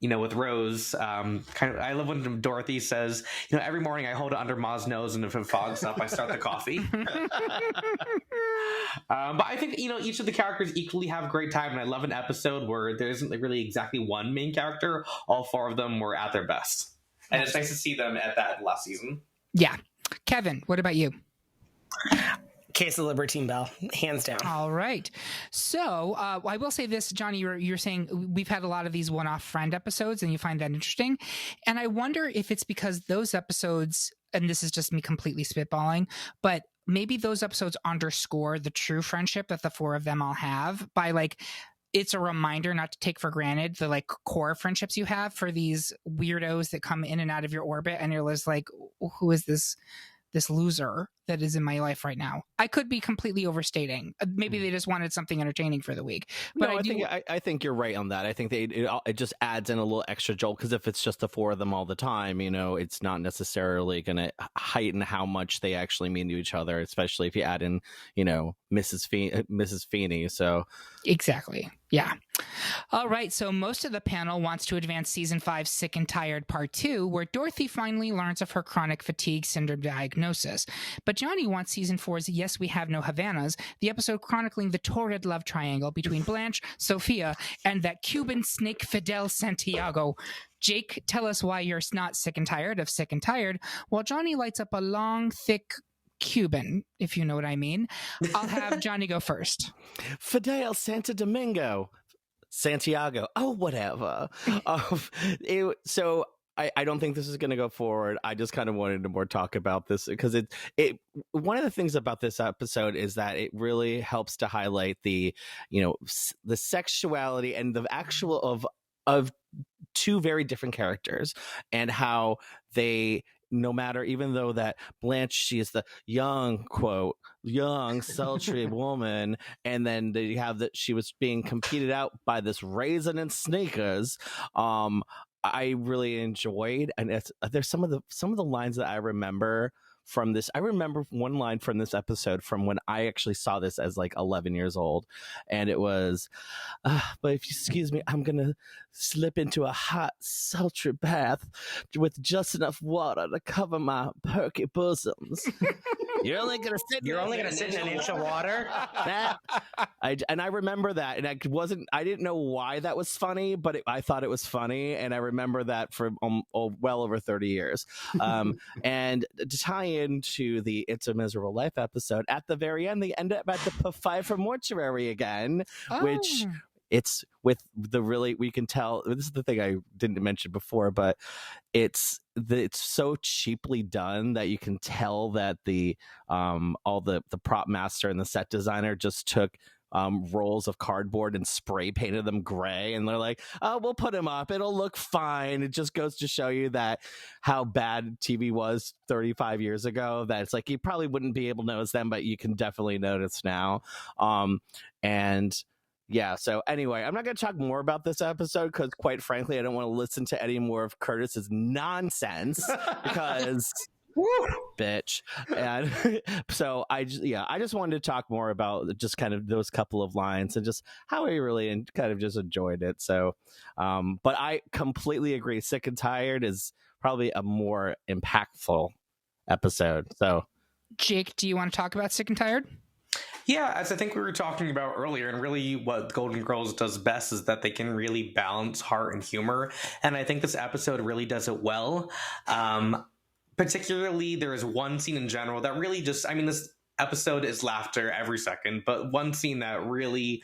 with Rose, I love when Dorothy says, every morning I hold it under Ma's nose, and if it fogs up, I start the coffee. But I think, each of the characters equally have a great time, and I love an episode where there isn't really exactly one main character. All four of them were at their best. And it's nice to see them at that last season. Yeah. Kevin, what about you? Case of Libertine Belle, hands down. All right. So I will say this, Johnny, you're saying we've had a lot of these one-off Friend episodes, and you find that interesting. And I wonder if it's because those episodes, and this is just me completely spitballing, but maybe those episodes underscore the true friendship that the four of them all have by it's a reminder not to take for granted the core friendships you have for these weirdos that come in and out of your orbit, and you're just like, who is this loser that is in my life right now? I could be completely overstating. Maybe they just wanted something entertaining for the week. But no, I think you're right on that. I think it just adds in a little extra jolt, because if it's just the four of them all the time, it's not necessarily going to heighten how much they actually mean to each other, especially if you add in, Mrs. Feeney. So exactly. Yeah. All right. So most of the panel wants to advance season 5, Sick and Tired Part 2, where Dorothy finally learns of her chronic fatigue syndrome diagnosis. But Johnny wants season 4's Yes, We Have No Havanas, the episode chronicling the torrid love triangle between Blanche, Sophia, and that Cuban snake Fidel Santiago. Jake, tell us why you're not sick and tired of Sick and Tired, while Johnny lights up a long, thick Cuban, if you know what I mean. I'll have Johnny go first. Fidel Santo Domingo. Santiago. Oh, whatever. So I don't think this is going to go forward. I just kind of wanted to more talk about this because it one of the things about this episode is that it really helps to highlight the the sexuality and the actual of two very different characters and how they, no matter, even though that Blanche, she is the young sultry woman, and then they have that she was being competed out by this raisin and sneakers. I really enjoyed, and there's some of the lines that I remember from this. I remember one line from this episode from when I actually saw this as like 11 years old, and it was, but if you excuse me, I'm gonna slip into a hot, sultry bath with just enough water to cover my perky bosoms. You're only gonna sit in an inch of water. I remember that, and I didn't know why that was funny, but I thought it was funny, and I remember that for well over 30 years. And to tie into the "It's a Miserable Life" episode, at the very end, they end up at the Five for Mortuary again, which. It's with the really, we can tell, this is the thing I didn't mention before, but it's so cheaply done that you can tell that all the prop master and the set designer just took rolls of cardboard and spray painted them gray, and they're like, oh, we'll put him up, it'll look fine. It just goes to show you that how bad TV was 35 years ago, that it's like you probably wouldn't be able to notice them, but you can definitely notice now. And yeah, so anyway, I'm not going to talk more about this episode because, quite frankly, I don't want to listen to any more of Curtis's nonsense because, bitch. And so I just wanted to talk more about just kind of those couple of lines and just how I really kind of just enjoyed it. So, but I completely agree. Sick and Tired is probably a more impactful episode. So, Jake, do you want to talk about Sick and Tired? Yeah, as I think we were talking about earlier, and really what Golden Girls does best is that they can really balance heart and humor, and I think this episode really does it well. Particularly, there is one scene in general that really just, I mean, this episode is laughter every second, but one scene that really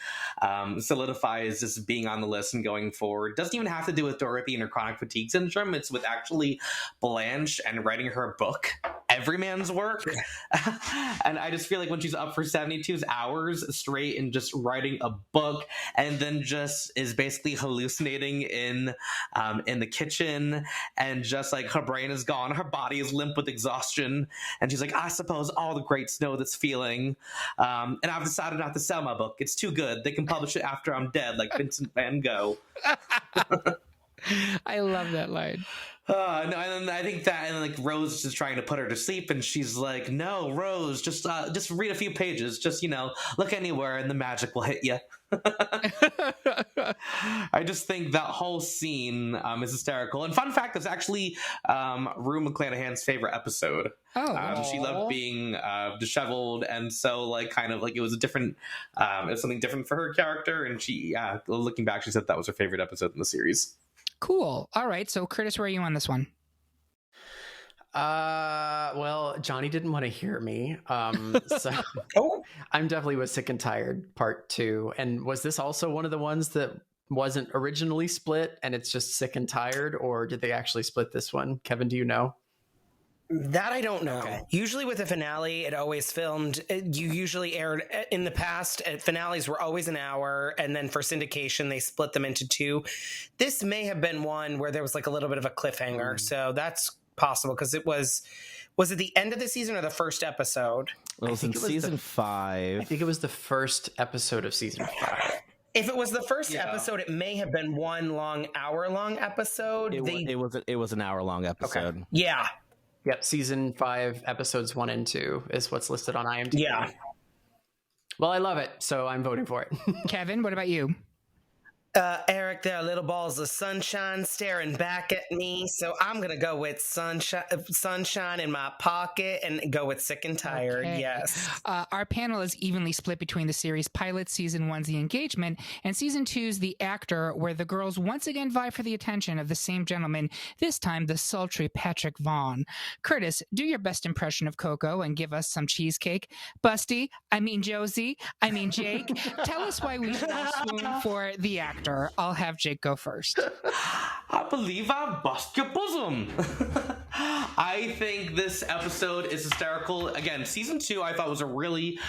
solidifies this being on the list and going forward doesn't even have to do with Dorothy and her chronic fatigue syndrome. It's with actually Blanche and writing her book, Everyman's Work. And I just feel like when she's up for 72 hours straight and just writing a book, and then just is basically hallucinating in the kitchen, and just like her brain is gone, her body is limp with exhaustion, and she's like, I suppose all the greats know this feeling, and I've decided not to sell my book. It's too good. They can publish it after I'm dead, like Vincent Van Gogh. I love that line. No, and then I think that, and like Rose is trying to put her to sleep, and she's like, "No, Rose, just read a few pages. Just look anywhere, and the magic will hit you." I just think that whole scene is hysterical. And fun fact, it's actually Rue McClanahan's favorite episode. She loved being disheveled, and so like kind of like it was a different, it was something different for her character. And she, looking back, she said that was her favorite episode in the series. Cool. All right. So, Curtis, where are you on this one? Well, Johnny didn't want to hear me. So I'm definitely with Sick and Tired Part 2. And was this also one of the ones that wasn't originally split and it's just Sick and Tired, or did they actually split this one? Kevin, do you know? That I don't know. Okay. Usually with a finale, it always filmed. You usually aired in the past. Finales were always an hour, and then for syndication, they split them into two. This may have been one where there was like a little bit of a cliffhanger, so that's possible because it was it the end of the season or the first episode? Well, it was in season 5. I think it was the first episode of season 5. If it was the first episode, it may have been one hour-long episode. It was an hour-long episode. Okay. Yeah. Yep, season 5, episodes 1 and 2 is what's listed on IMDb. Yeah. Well, I love it, so I'm voting for it. Kevin, what about you? Eric, there are little balls of sunshine staring back at me, so I'm gonna go with sunshine in my pocket and go with Sick and Tired. Okay. Yes. Our panel is evenly split between the series pilot. Season 1's The Engagement, and Season 2's The Actor, where the girls once again vie for the attention of the same gentleman, this time the sultry Patrick Vaughn. Curtis, do your best impression of Coco and give us some cheesecake. Busty, I mean Josie, I mean Jake, tell us why we should all swoon for The Actor. actor. I'll have Jake go first. I believe I bust your bosom. I think this episode is hysterical. Again, season 2 I thought was a really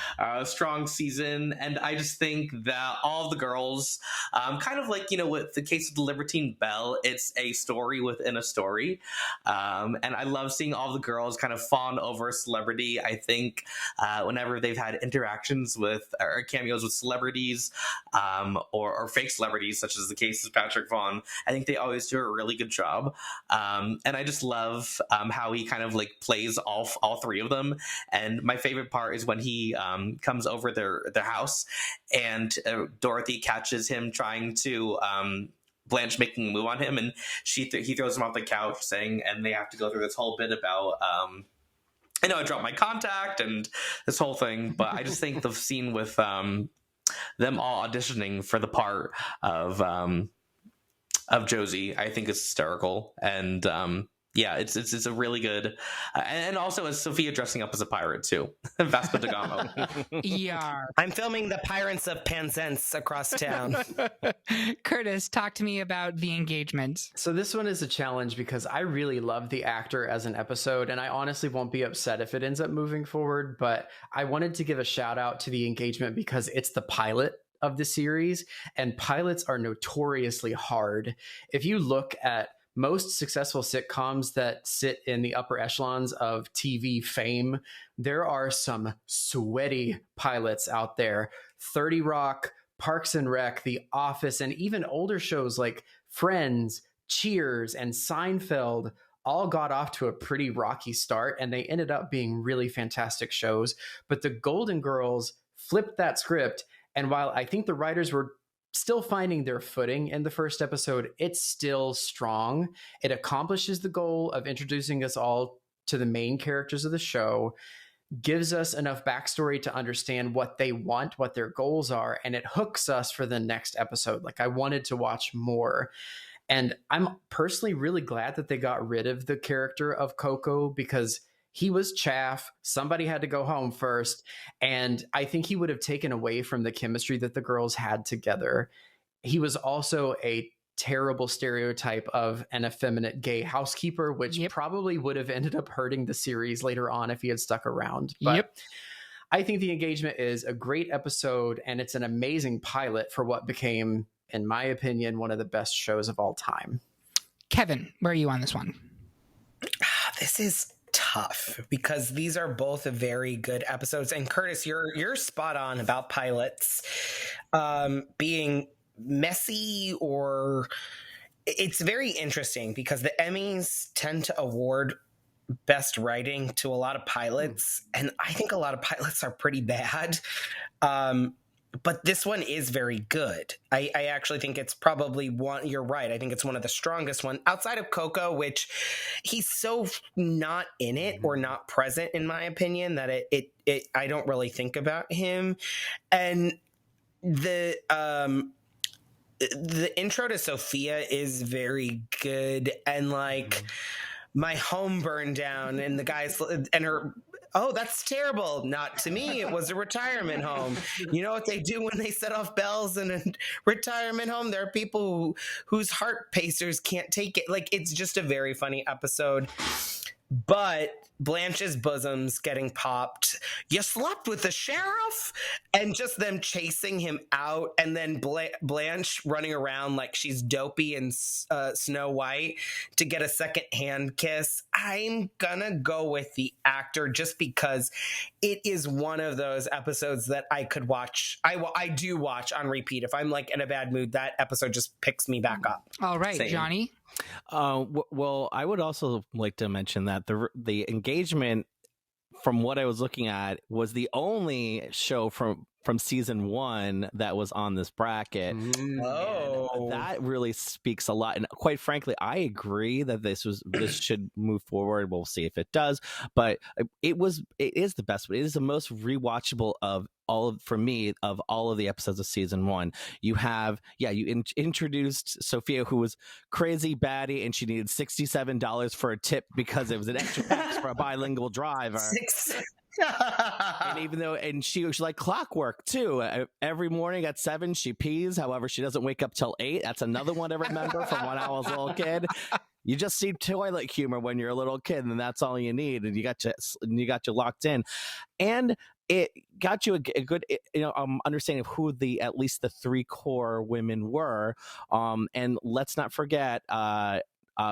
strong season, and I just think that all of the girls, kind of like, with the case of the Libertine Belle, it's a story within a story. And I love seeing all the girls kind of fawn over a celebrity. I think whenever they've had interactions with or cameos with celebrities, or fake celebrities, such as the case of Patrick Vaughn, I think they always do a really good job. And I just love how he kind of like plays all three of them. And my favorite part is when he comes over their house, and Dorothy catches him trying to Blanche making a move on him, and he throws him off the couch, saying, and they have to go through this whole bit about I know I dropped my contact and this whole thing. But I just think the scene with them all auditioning for the part of Josie, I think is hysterical. And yeah, it's a really good, and also as Sophia dressing up as a pirate too, Vasco da Gama. Yar. I'm filming the Pirates of Penzance across town. Curtis, talk to me about the engagement. So this one is a challenge because I really love the actor as an episode, and I honestly won't be upset if it ends up moving forward, but I wanted to give a shout out to the engagement because it's the pilot of the series, and pilots are notoriously hard. If you look at most successful sitcoms that sit in the upper echelons of TV fame, there are some sweaty pilots out there. 30 Rock, Parks and Rec, The Office, and even older shows like Friends, Cheers, and Seinfeld all got off to a pretty rocky start, and they ended up being really fantastic shows. But the Golden Girls flipped that script, and while I think the writers were still finding their footing in the first episode, it's still strong. It accomplishes the goal of introducing us all to the main characters of the show, gives us enough backstory to understand what they want, what their goals are, and it hooks us for the next episode. Like, I wanted to watch more. And I'm personally really glad that they got rid of the character of Coco, because he was chaff. Somebody had to go home first. And I think he would have taken away from the chemistry that the girls had together. He was also a terrible stereotype of an effeminate gay housekeeper, which probably would have ended up hurting the series later on if he had stuck around. But I think The Engagement is a great episode, and it's an amazing pilot for what became, in my opinion, one of the best shows of all time. Kevin, where are you on this one? This is tough because these are both very good episodes. And Curtis, you're spot on about pilots being messy, or it's very interesting because the Emmys tend to award best writing to a lot of pilots, and I think a lot of pilots are pretty bad. But this one is very good. I actually think it's probably one. You're right. I think it's one of the strongest one outside of Coco, which he's so not in it or not present, in my opinion, that it I don't really think about him. And the intro to Sophia is very good, and like my home burned down, and the guys and her. Oh, that's terrible. Not to me. It was a retirement home. You know what they do when they set off bells in a retirement home? There are people whose heart pacers can't take it. Like, it's just a very funny episode. But Blanche's bosoms getting popped. You slept with the sheriff? And just them chasing him out, and then Blanche running around like she's Dopey and Snow White to get a second hand kiss. I'm gonna go with the actor just because it is one of those episodes that I could watch. I do watch on repeat. If I'm like in a bad mood, that episode just picks me back up. All right, Same. Johnny. Well, I would also like to mention that the Engagement, from what I was looking at, was the only show from season 1 that was on this bracket. Oh, And that really speaks a lot. And quite frankly, I agree that this should move forward. We'll see if it does. But it is the best. It is the most rewatchable of all of the episodes of season 1. You have, you introduced Sophia, who was crazy baddie, and she needed $67 for a tip because it was an extra tax for a bilingual driver. And even though, and she's like clockwork too. Every morning at 7, she pees. However, she doesn't wake up till 8. That's another one to remember from when I was a little kid. You just see toilet humor when you're a little kid, and that's all you need. And you got you locked in, and it got you a good, understanding of who at least the 3 core women were. And let's not forget,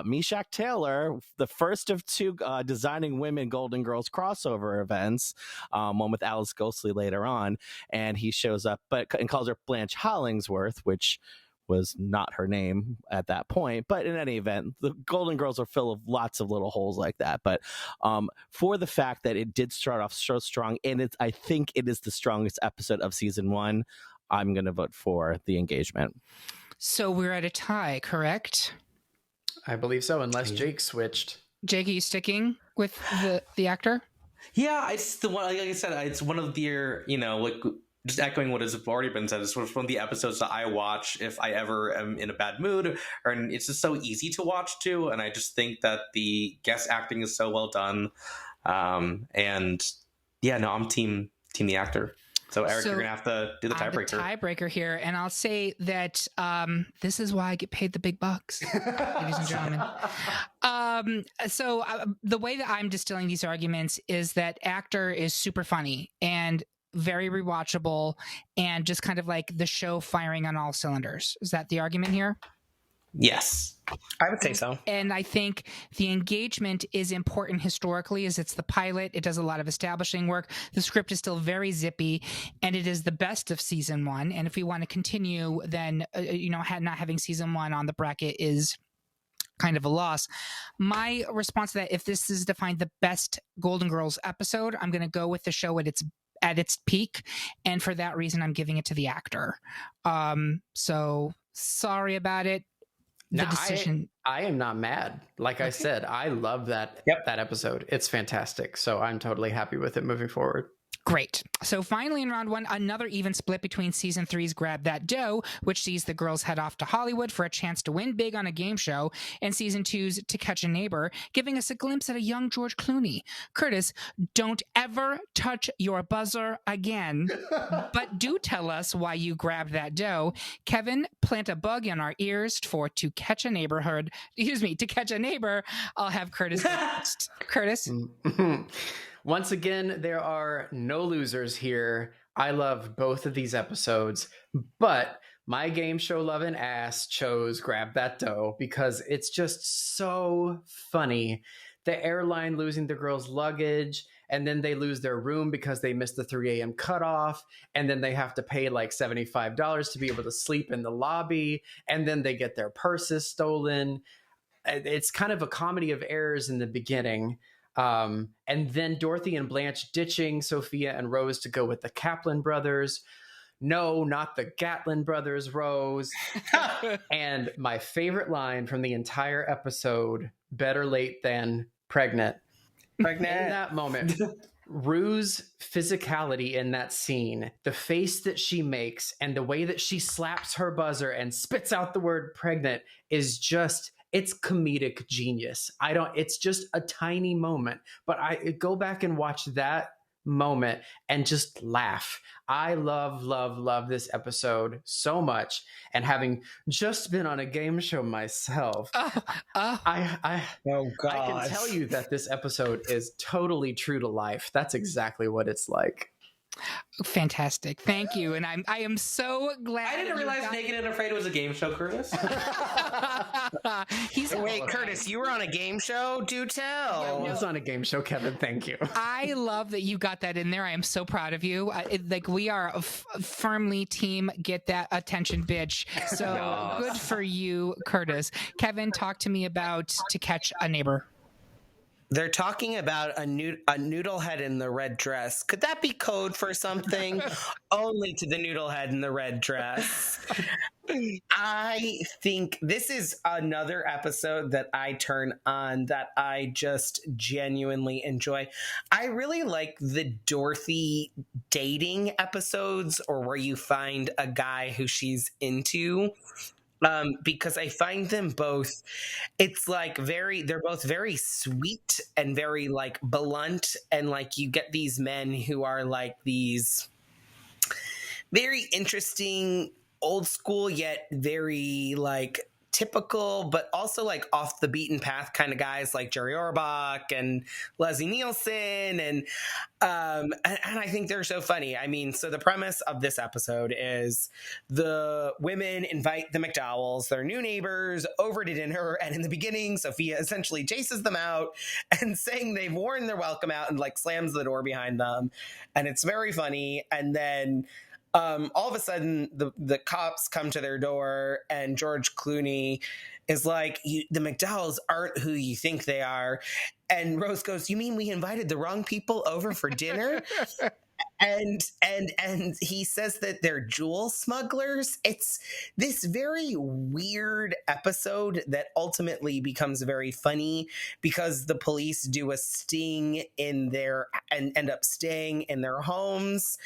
Meshach Taylor, the first of 2 designing women Golden Girls crossover events, one with Alice Ghostly later on, and he shows up and calls her Blanche Hollingsworth, which was not her name at that point. But in any event, the Golden Girls are full of lots of little holes like that. But for the fact that it did start off so strong, and I think it is the strongest episode of season 1, I'm going to vote for the engagement. So we're at a tie, correct? I believe so, unless Jake switched. Jake, are you sticking with the actor? Yeah, it's the one. Like I said, it's one of the just echoing what has already been said. It's one of the episodes that I watch if I ever am in a bad mood, and it's just so easy to watch too. And I just think that the guest acting is so well done. And yeah, no, I'm team the actor. So Eric, you're gonna have to do the tiebreaker. The tiebreaker here, and I'll say that this is why I get paid the big bucks, ladies and gentlemen. So the way that I'm distilling these arguments is that actor is super funny and very rewatchable, and just kind of like the show firing on all cylinders. Is that the argument here? Yes, I would say so. And I think the engagement is important historically, as it's the pilot. It does a lot of establishing work. The script is still very zippy, and it is the best of season 1. And if we want to continue, then not having season 1 on the bracket is kind of a loss. My response to that, if this is defined the best Golden Girls episode, I'm going to go with the show at its peak, and for that reason, I'm giving it to the actor. So sorry about it. The decision. I am not mad. Like I said, I love that episode. It's fantastic. So I'm totally happy with it moving forward. Great. So finally in round 1, another even split between season 3's Grab That Dough, which sees the girls head off to Hollywood for a chance to win big on a game show, and season 2's To Catch a Neighbor, giving us a glimpse at a young George Clooney. Curtis, don't ever touch your buzzer again, but do tell us why you grabbed that dough. Kevin, plant a bug in our ears for To Catch a Neighbor. I'll have Curtis next. Curtis? Once again, there are no losers here. I love both of these episodes, but my game show loving ass chose Grab That Dough because it's just so funny. The airline losing the girls' luggage, and then they lose their room because they missed the 3 a.m. cutoff, and then they have to pay like $75 to be able to sleep in the lobby, and then they get their purses stolen. It's kind of a comedy of errors in the beginning. And then Dorothy and Blanche ditching Sophia and Rose to go with the Kaplan brothers. No, not the Gatlin brothers, Rose. And my favorite line from the entire episode, better late than pregnant. In that moment, Rue's physicality in that scene, the face that she makes and the way that she slaps her buzzer and spits out the word pregnant is just... it's comedic genius. It's just a tiny moment, but I go back and watch that moment and just laugh. I love this episode so much. And having just been on a game show myself, I can tell you that this episode is totally true to life. That's exactly what it's like. Fantastic. Thank you. And I am so glad. I didn't realize Naked and Afraid was a game show, Curtis. Wait, Curtis, you were on a game show? Do tell. I was on a game show, Kevin. Thank you. I love that you got that in there. I am so proud of you. We are firmly team get that attention, bitch. So good for you, Curtis. Kevin, talk to me about To Catch a Neighbor. They're talking about a noodle head in the red dress. Could that be code for something? Only to the noodle head in the red dress. I think this is another episode that I turn on that I just genuinely enjoy. I really like the Dorothy dating episodes, or where you find a guy who she's into. because I find them both, it's like they're both very sweet and very like blunt. And like you get these men who are like these very interesting, old school, yet very like typical, but also like off the beaten path kind of guys like Jerry Orbach and Leslie Nielsen. And I think they're so funny. I mean, so the premise of this episode is the women invite the McDowells, their new neighbors, over to dinner. And in the beginning, Sophia essentially chases them out and saying they've worn their welcome out and like slams the door behind them. And it's very funny. And then all of a sudden, the cops come to their door, and George Clooney is like, the McDowells aren't who you think they are. And Rose goes, you mean we invited the wrong people over for dinner? and he says that they're jewel smugglers. It's this very weird episode that ultimately becomes very funny because the police do a sting in their and end up staying in their homes.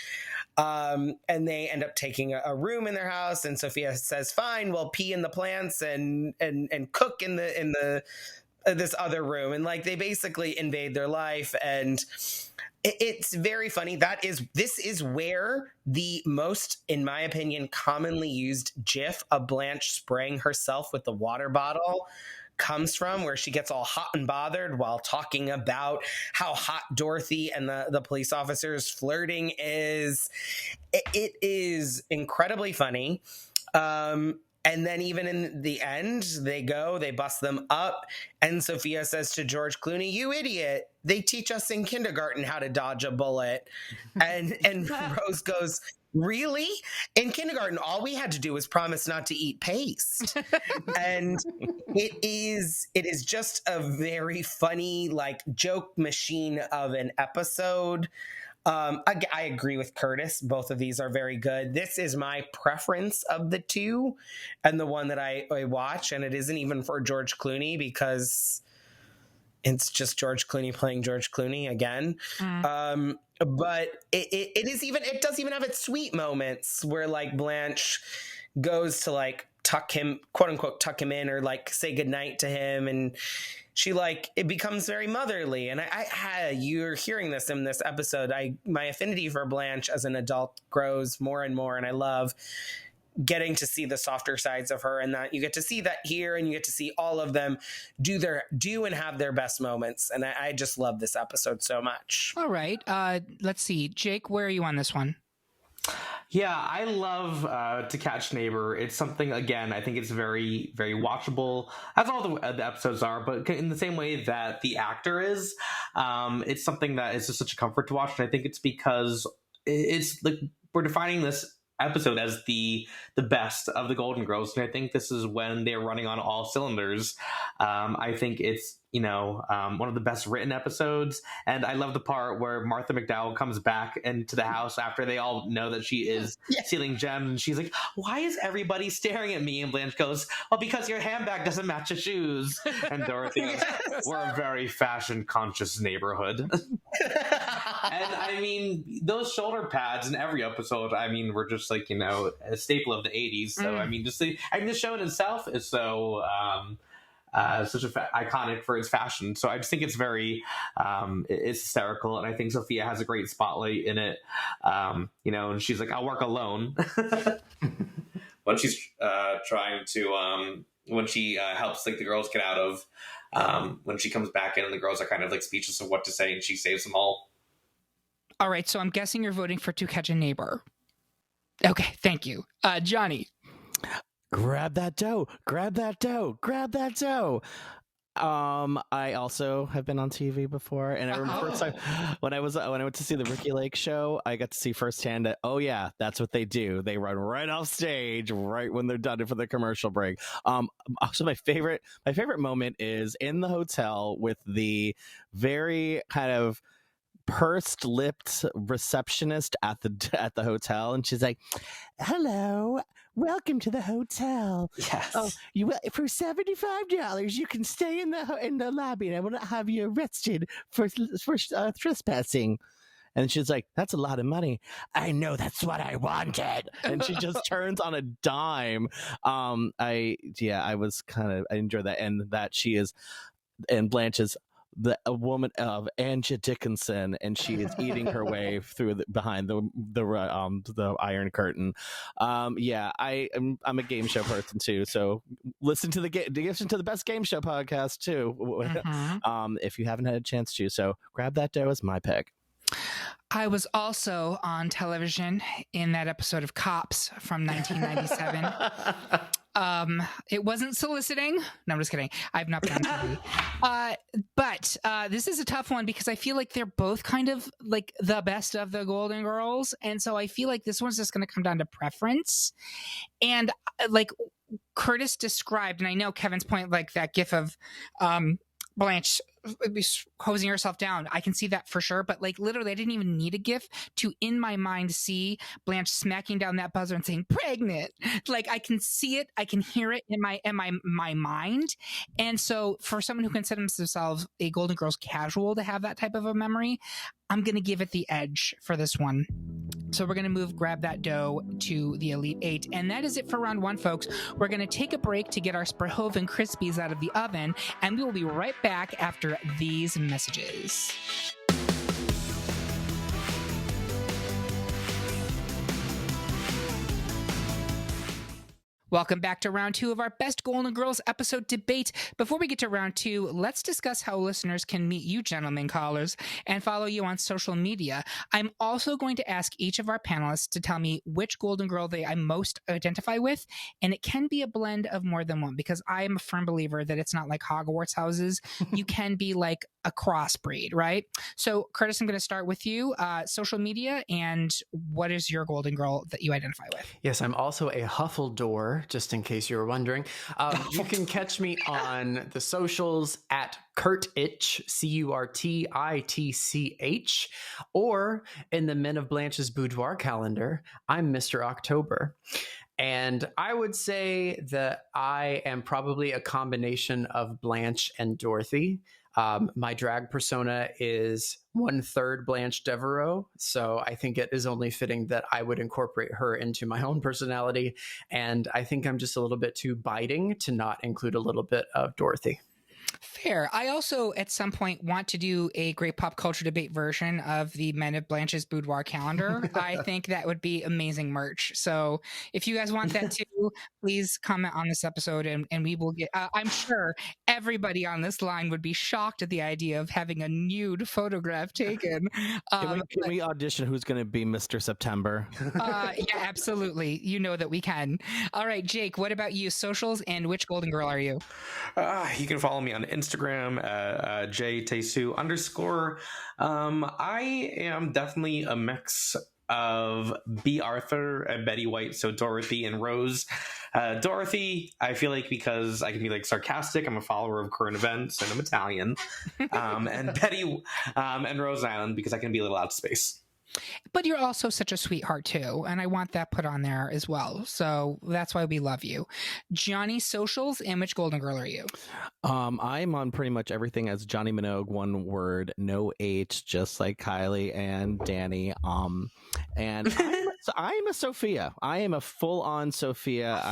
And they end up taking a room in their house, and Sophia says, fine, we'll pee in the plants and cook in the this other room. And like they basically invade their life, and it's very funny. This is where the most, in my opinion, commonly used GIF of Blanche spraying herself with the water bottle comes from, where she gets all hot and bothered while talking about how hot Dorothy and the police officers flirting is. It is incredibly funny. And then even in the end, they bust them up. And Sophia says to George Clooney, you idiot, they teach us in kindergarten how to dodge a bullet. And Rose goes, really? In kindergarten, all we had to do was promise not to eat paste. And it is just a very funny, like, joke machine of an episode. I agree with Curtis. Both of these are very good. This is my preference of the two and the one that I watch. And it isn't even for George Clooney because it's just George Clooney playing George Clooney again. But it does even have its sweet moments where like Blanche goes to like tuck him, quote unquote, tuck him in or like say goodnight to him. And she like, it becomes very motherly. And you're hearing this in this episode. My affinity for Blanche as an adult grows more and more. And I love getting to see the softer sides of her, and that you get to see that here, and you get to see all of them do and have their best moments. And I just love this episode so much. All right. Let's see. Jake, where are you on this one? Yeah, I love To Catch Neighbor. It's something, again, I think it's very, very watchable, as all the episodes are, but in the same way that the actor is. It's something that is just such a comfort to watch, and I think it's because it's like we're defining this episode as the best of the Golden Girls, and I think this is when they're running on all cylinders. I think it's one of the best written episodes, and I love the part where Martha McDowell comes back into the house after they all know that she is stealing gems, and she's like, why is everybody staring at me? And Blanche goes, well, because your handbag doesn't match your shoes. And Dorothy goes, we're a very fashion conscious neighborhood. And I mean, those shoulder pads in every episode, I mean, were just like, a staple of the 80s. So I mean, the show in itself is so such iconic for its fashion. So I just think it's very it's hysterical, and I think Sophia has a great spotlight in it. And she's like, I'll work alone. When she's trying to when she helps like the girls get out of when she comes back in, and the girls are kind of like speechless of what to say, and she saves them all. All right, so I'm guessing you're voting for To Catch a Neighbor. Okay, thank you. Johnny. Grab that dough. Grab that dough. Grab that dough. I also have been on TV before, and I remember first time when I went to see the Ricki Lake show, I got to see firsthand that that's what they do. They run right off stage right when they're done for the commercial break. Also, my favorite moment is in the hotel with the very kind of pursed-lipped receptionist at the hotel, and she's like, "Hello, welcome to the hotel. Yes. Oh, for $75 you can stay in the lobby, and I will not have you arrested for trespassing." And she's like, that's a lot of money. I know, that's what I wanted. And she just turns on a dime. I enjoy that. And that she is, and Blanche is a woman of Angie Dickinson, and she is eating her way through behind the Iron Curtain. I'm a game show person too, so listen to the best game show podcast too. Mm-hmm. If you haven't had a chance to, so Grab That Dough is my pick. I was also on television in that episode of Cops from 1997. It wasn't soliciting. No, I'm just kidding. I've not been on TV. But this is a tough one because I feel like they're both kind of like the best of the Golden Girls. And so I feel like this one's just going to come down to preference. And like Curtis described, and I know Kevin's point, like that gif of Blanche hosing herself down. I can see that for sure. But like literally, I didn't even need a GIF to, in my mind, see Blanche smacking down that buzzer and saying "pregnant." Like I can see it, I can hear it in my mind. And so, for someone who considers themselves a Golden Girls casual to have that type of a memory, I'm going to give it the edge for this one. So we're going to move Grab That Dough to the Elite Eight. And that is it for round one, folks. We're going to take a break to get our Sprehoven Krispies out of the oven, and we will be right back after these messages. Welcome back to round two of our Best Golden Girls episode debate. Before we get to round two, let's discuss how listeners can meet you, gentlemen callers, and follow you on social media. I'm also going to ask each of our panelists to tell me which Golden Girl I most identify with, and it can be a blend of more than one, because I am a firm believer that it's not like Hogwarts houses. You can be like a crossbreed, right? So, Curtis, I'm going to start with you. Social media, and what is your Golden Girl that you identify with? Yes, I'm also a Huffledore, just in case you were wondering. You can catch me on the socials at Curtitch, Curtitch, or in the Men of Blanche's Boudoir calendar, I'm Mr. October. And I would say that I am probably a combination of Blanche and Dorothy. My drag persona is 1/3 Blanche Devereaux, so I think it is only fitting that I would incorporate her into my own personality. And I think I'm just a little bit too biting to not include a little bit of Dorothy. Fair. I also, at some point, want to do a great pop culture debate version of the Men of Blanche's Boudoir calendar. I think that would be amazing merch. So if you guys want that too, please comment on this episode and we will get, I'm sure everybody on this line would be shocked at the idea of having a nude photograph taken. Can we audition who's going to be Mr. September? Yeah, absolutely. You know that we can. All right, Jake, what about you? Socials, and which Golden Girl are you? You can follow me on Instagram, jtesu_. I am definitely a mix of B. Arthur and Betty White, so Dorothy and Rose. Dorothy, I feel like, because I can be like sarcastic, I'm a follower of current events and I'm Italian. And Betty and Rose Island, because I can be a little out of space. But you're also such a sweetheart too, and I want that put on there as well. So that's why we love you. Johnny, socials, and which Golden Girl are you? I'm on pretty much everything as Johnny Minogue, one word, no H, just like Kylie and Danny. And I'm a Sophia. I am a full-on Sophia.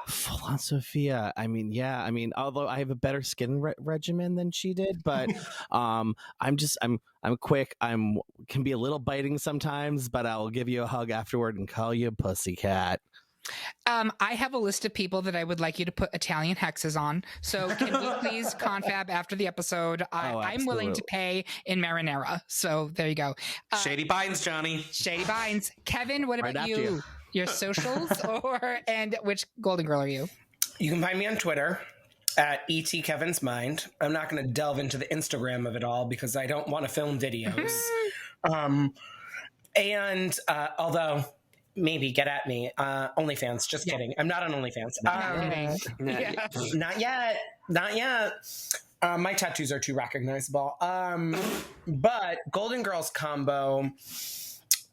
Full-on Sophia. I mean, although I have a better skin regimen than she did, but I'm quick. Can be a little biting sometimes, but I'll give you a hug afterward and call you pussycat. I have a list of people that I would like you to put Italian hexes on. So can we please confab after the episode? I'm willing to pay in marinara. So there you go. Shady Binds, Johnny. Shady Binds. Kevin, what about after you? Your socials, and which Golden Girl are you? You can find me on Twitter at ET Kevin's Mind. I'm not going to delve into the Instagram of it all because I don't want to film videos. Although maybe get at me, OnlyFans. Just kidding. I'm not on OnlyFans. Not yet. My tattoos are too recognizable. But Golden Girls combo.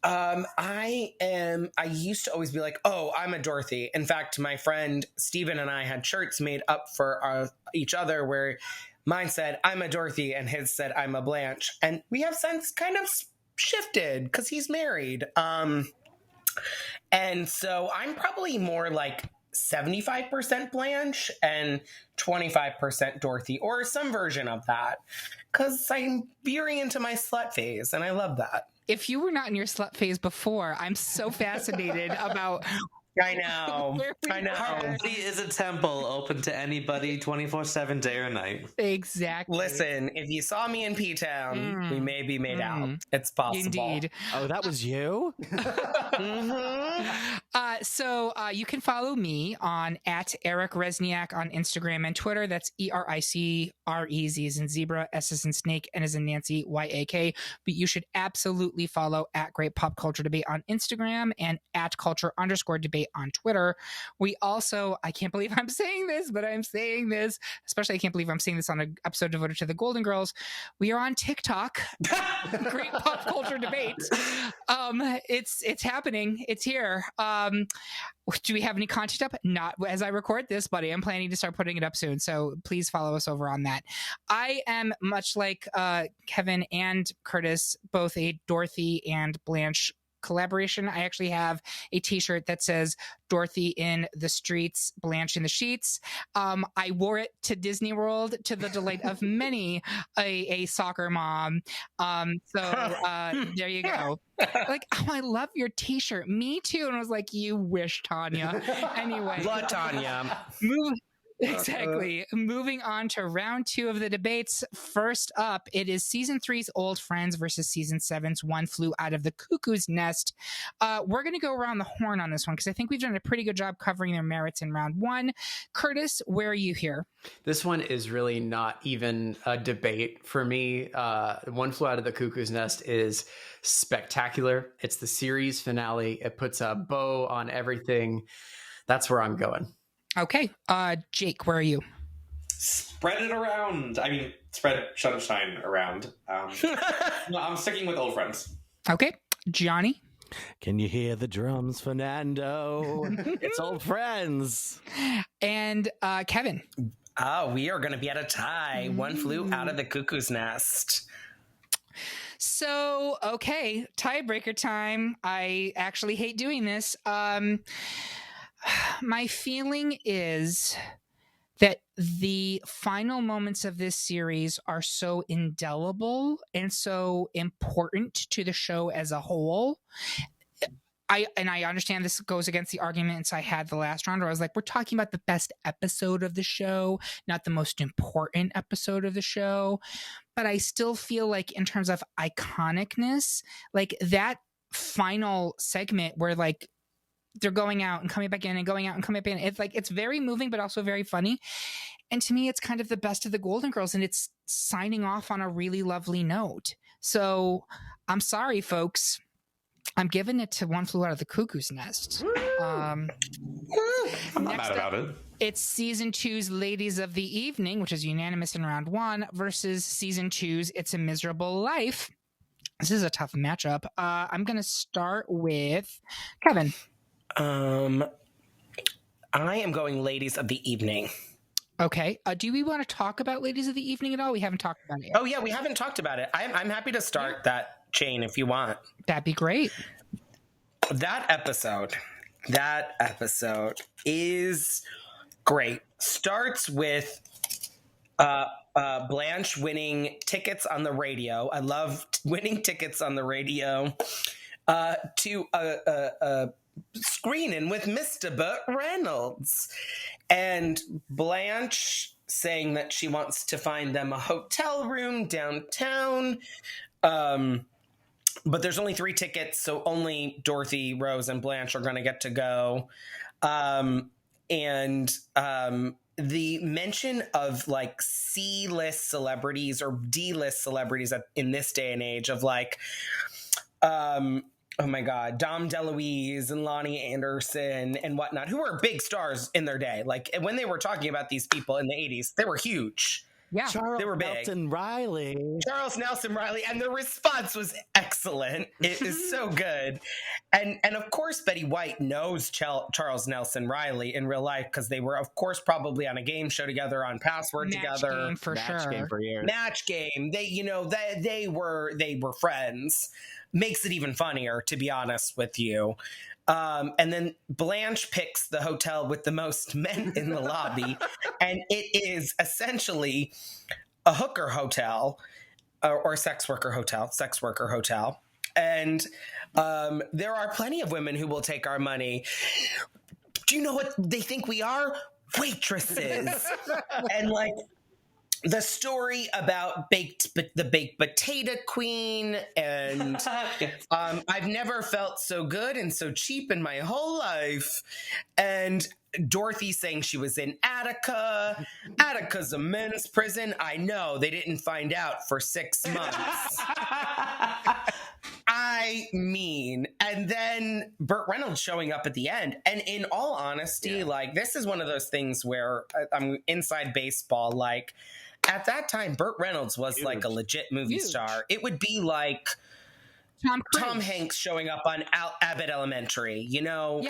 I used to always be like, oh, I'm a Dorothy. In fact, my friend Steven and I had shirts made up for each other where Mine said, I'm a Dorothy, and his said, I'm a Blanche. And we have since kind of shifted because he's married. And so I'm probably more like 75% Blanche and 25% Dorothy, or some version of that, because I'm veering into my slut phase, and I love that. If you were not in your slut phase before, I'm so fascinated about. I know. I know. Harmony is a temple open to anybody 24/7, day or night. Exactly. Listen, if you saw me in P-Town, we may be made out. It's possible. Indeed. Oh, that was you? So you can follow me on @Eric Resniak on Instagram and Twitter. That's ERICREZ as in zebra, S as in snake, N as in Nancy, YAK. But you should absolutely follow @Great Pop Culture Debate on Instagram and @culture_debate on Twitter. We also, I can't believe I'm saying this, but I'm saying this, especially I can't believe I'm saying this on an episode devoted to the Golden Girls. We are on TikTok. Great Pop Culture Debate. It's happening. It's here. Do we have any content up? Not as I record this, but I am planning to start putting it up soon. So please follow us over on that. I am much like Kevin and Curtis, both a Dorothy and Blanche collaboration. I actually have a t-shirt that says Dorothy in the streets, Blanche in the sheets. I wore it to Disney World to the delight of many a soccer mom. There you go. Like, oh, I love your t-shirt. Me too. And I was like, you wish, Tanya. Anyway. Blood Tanya. Exactly. Moving on to round 2 of the debates. First up, it is season 3's Old Friends versus season 7's One Flew Out of the Cuckoo's Nest. We're going to go around the horn on this one because I think we've done a pretty good job covering their merits in round 1. Curtis, where are you here? This one is really not even a debate for me. One Flew Out of the Cuckoo's Nest is spectacular. It's the series finale. It puts a bow on everything. That's where I'm going. Okay. Jake, where are you? Spread it around. I mean, spread sunshine around. No, I'm sticking with Old Friends. Okay. Johnny? Can you hear the drums, Fernando? It's Old Friends. And Kevin? Oh, we are going to be at a tie. One Flew Out of the Cuckoo's Nest. So, okay. Tiebreaker time. I actually hate doing this. My feeling is that the final moments of this series are so indelible and so important to the show as a whole. I understand this goes against the arguments I had the last round where I was like, we're talking about the best episode of the show, not the most important episode of the show. But I still feel like in terms of iconicness, like that final segment where like they're going out and coming back in and going out and coming back in. It's like, it's very moving, but also very funny. And to me, it's kind of the best of the Golden Girls, and it's signing off on a really lovely note. So I'm sorry, folks. I'm giving it to One Flew Out of the Cuckoo's Nest. I'm not mad about it. It's season 2's Ladies of the Evening, which is unanimous in round 1, versus season 2's It's a Miserable Life. This is a tough matchup. I'm going to start with Kevin. I am going Ladies of the Evening. Okay. Do we want to talk about Ladies of the Evening at all? We haven't talked about it yet. Oh, yeah, we haven't talked about it. I'm happy to start that chain if you want. That'd be great. That episode is great. Starts with Blanche winning tickets on the radio. I love winning tickets on the radio to a screening with Mr. Burt Reynolds, and Blanche saying that she wants to find them a hotel room downtown, but there's only 3 tickets, so only Dorothy, Rose, and Blanche are going to get to go. The mention of like C-list celebrities or D-list celebrities in this day and age of like oh my God, Dom DeLuise and Lonnie Anderson and whatnot, who were big stars in their day. Like when they were talking about these people in the 80s, they were huge. Yeah, Charles they were big. Nelson Riley. Charles Nelson Riley. And the response was excellent. excellent. It is so good. And of course, Betty White knows Charles Nelson Riley in real life because they were, of course, probably on a game show together, on Password Match together. game for Match sure. game for years. Match game. They were friends. Makes it even funnier, to be honest with you. And then Blanche picks the hotel with the most men in the lobby, and it is essentially a hooker hotel or sex worker hotel. And there are plenty of women who will take our money. Do you know what they think we are? Waitresses. And like the story about the baked potato queen, and I've never felt so good and so cheap in my whole life. And Dorothy saying she was in Attica. Attica's a men's prison. I know, they didn't find out for 6 months. I mean, and then Burt Reynolds showing up at the end. And in all honesty, like, this is one of those things where I'm inside baseball. Like, at that time, Burt Reynolds was like a legit movie star. It would be like Tom Hanks showing up on Abbott Elementary,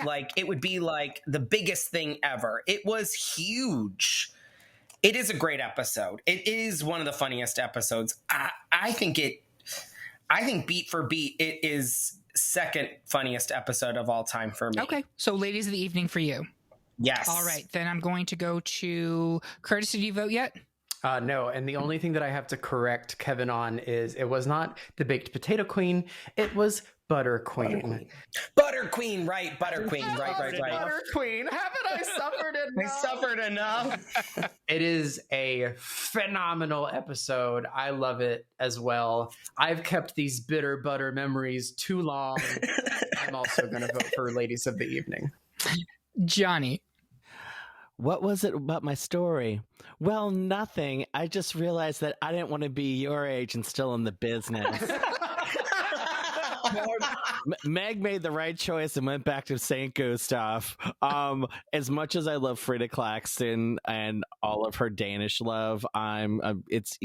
like it would be like the biggest thing ever. It was huge. It is a great episode. It is one of the funniest episodes. I think beat for beat, it is second funniest episode of all time for me. Okay, so ladies of the evening for you. Yes. All right, then I'm going to go to Curtis. Did you vote yet? No, and the only thing that I have to correct Kevin on is it was not the baked potato queen, it was Butter Queen. Butter Queen, right? Butter Queen, right. Butter Queen, haven't I suffered enough? I suffered enough. It is a phenomenal episode. I love it as well. I've kept these bitter butter memories too long. I'm also going to vote for Ladies of the Evening. Johnny. What was it about my story? Well, nothing. I just realized that I didn't want to be your age and still in the business. Meg made the right choice and went back to St. Gustav. As much as I love Frida Claxton and all of her Danish love, it's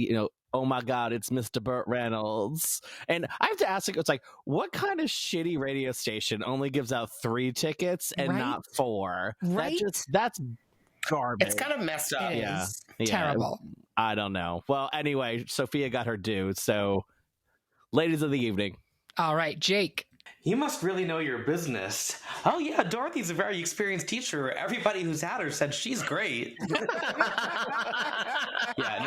oh my God, it's Mr. Burt Reynolds. And I have to ask, it's like, what kind of shitty radio station only gives out 3 tickets and not 4? Right? That's garbage. It's kind of messed up. It is terrible. I don't know. Well, anyway, Sophia got her due. So, ladies of the evening. All right, Jake. You must really know your business. Oh yeah, Dorothy's a very experienced teacher. Everybody who's had her said she's great.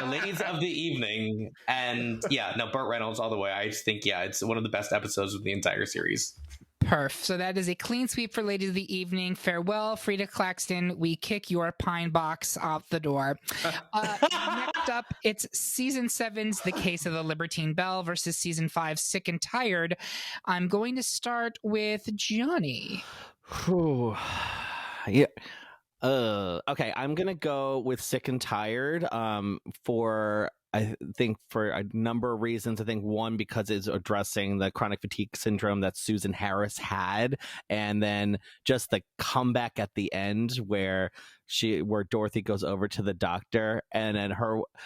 Ladies of the evening. And Burt Reynolds all the way. I just think, it's one of the best episodes of the entire series. Perf. So that is a clean sweep for Ladies of the Evening. Farewell, Frida Claxton. We kick your pine box out the door. Next up, it's Season 7's The Case of the Libertine Belle versus Season 5's Sick and Tired. I'm going to start with Johnny. Whew. Yeah. Okay, I'm going to go with Sick and Tired I think for a number of reasons. I think one, because it's addressing the chronic fatigue syndrome that Susan Harris had, and then just the comeback at the end where Dorothy goes over to the doctor, and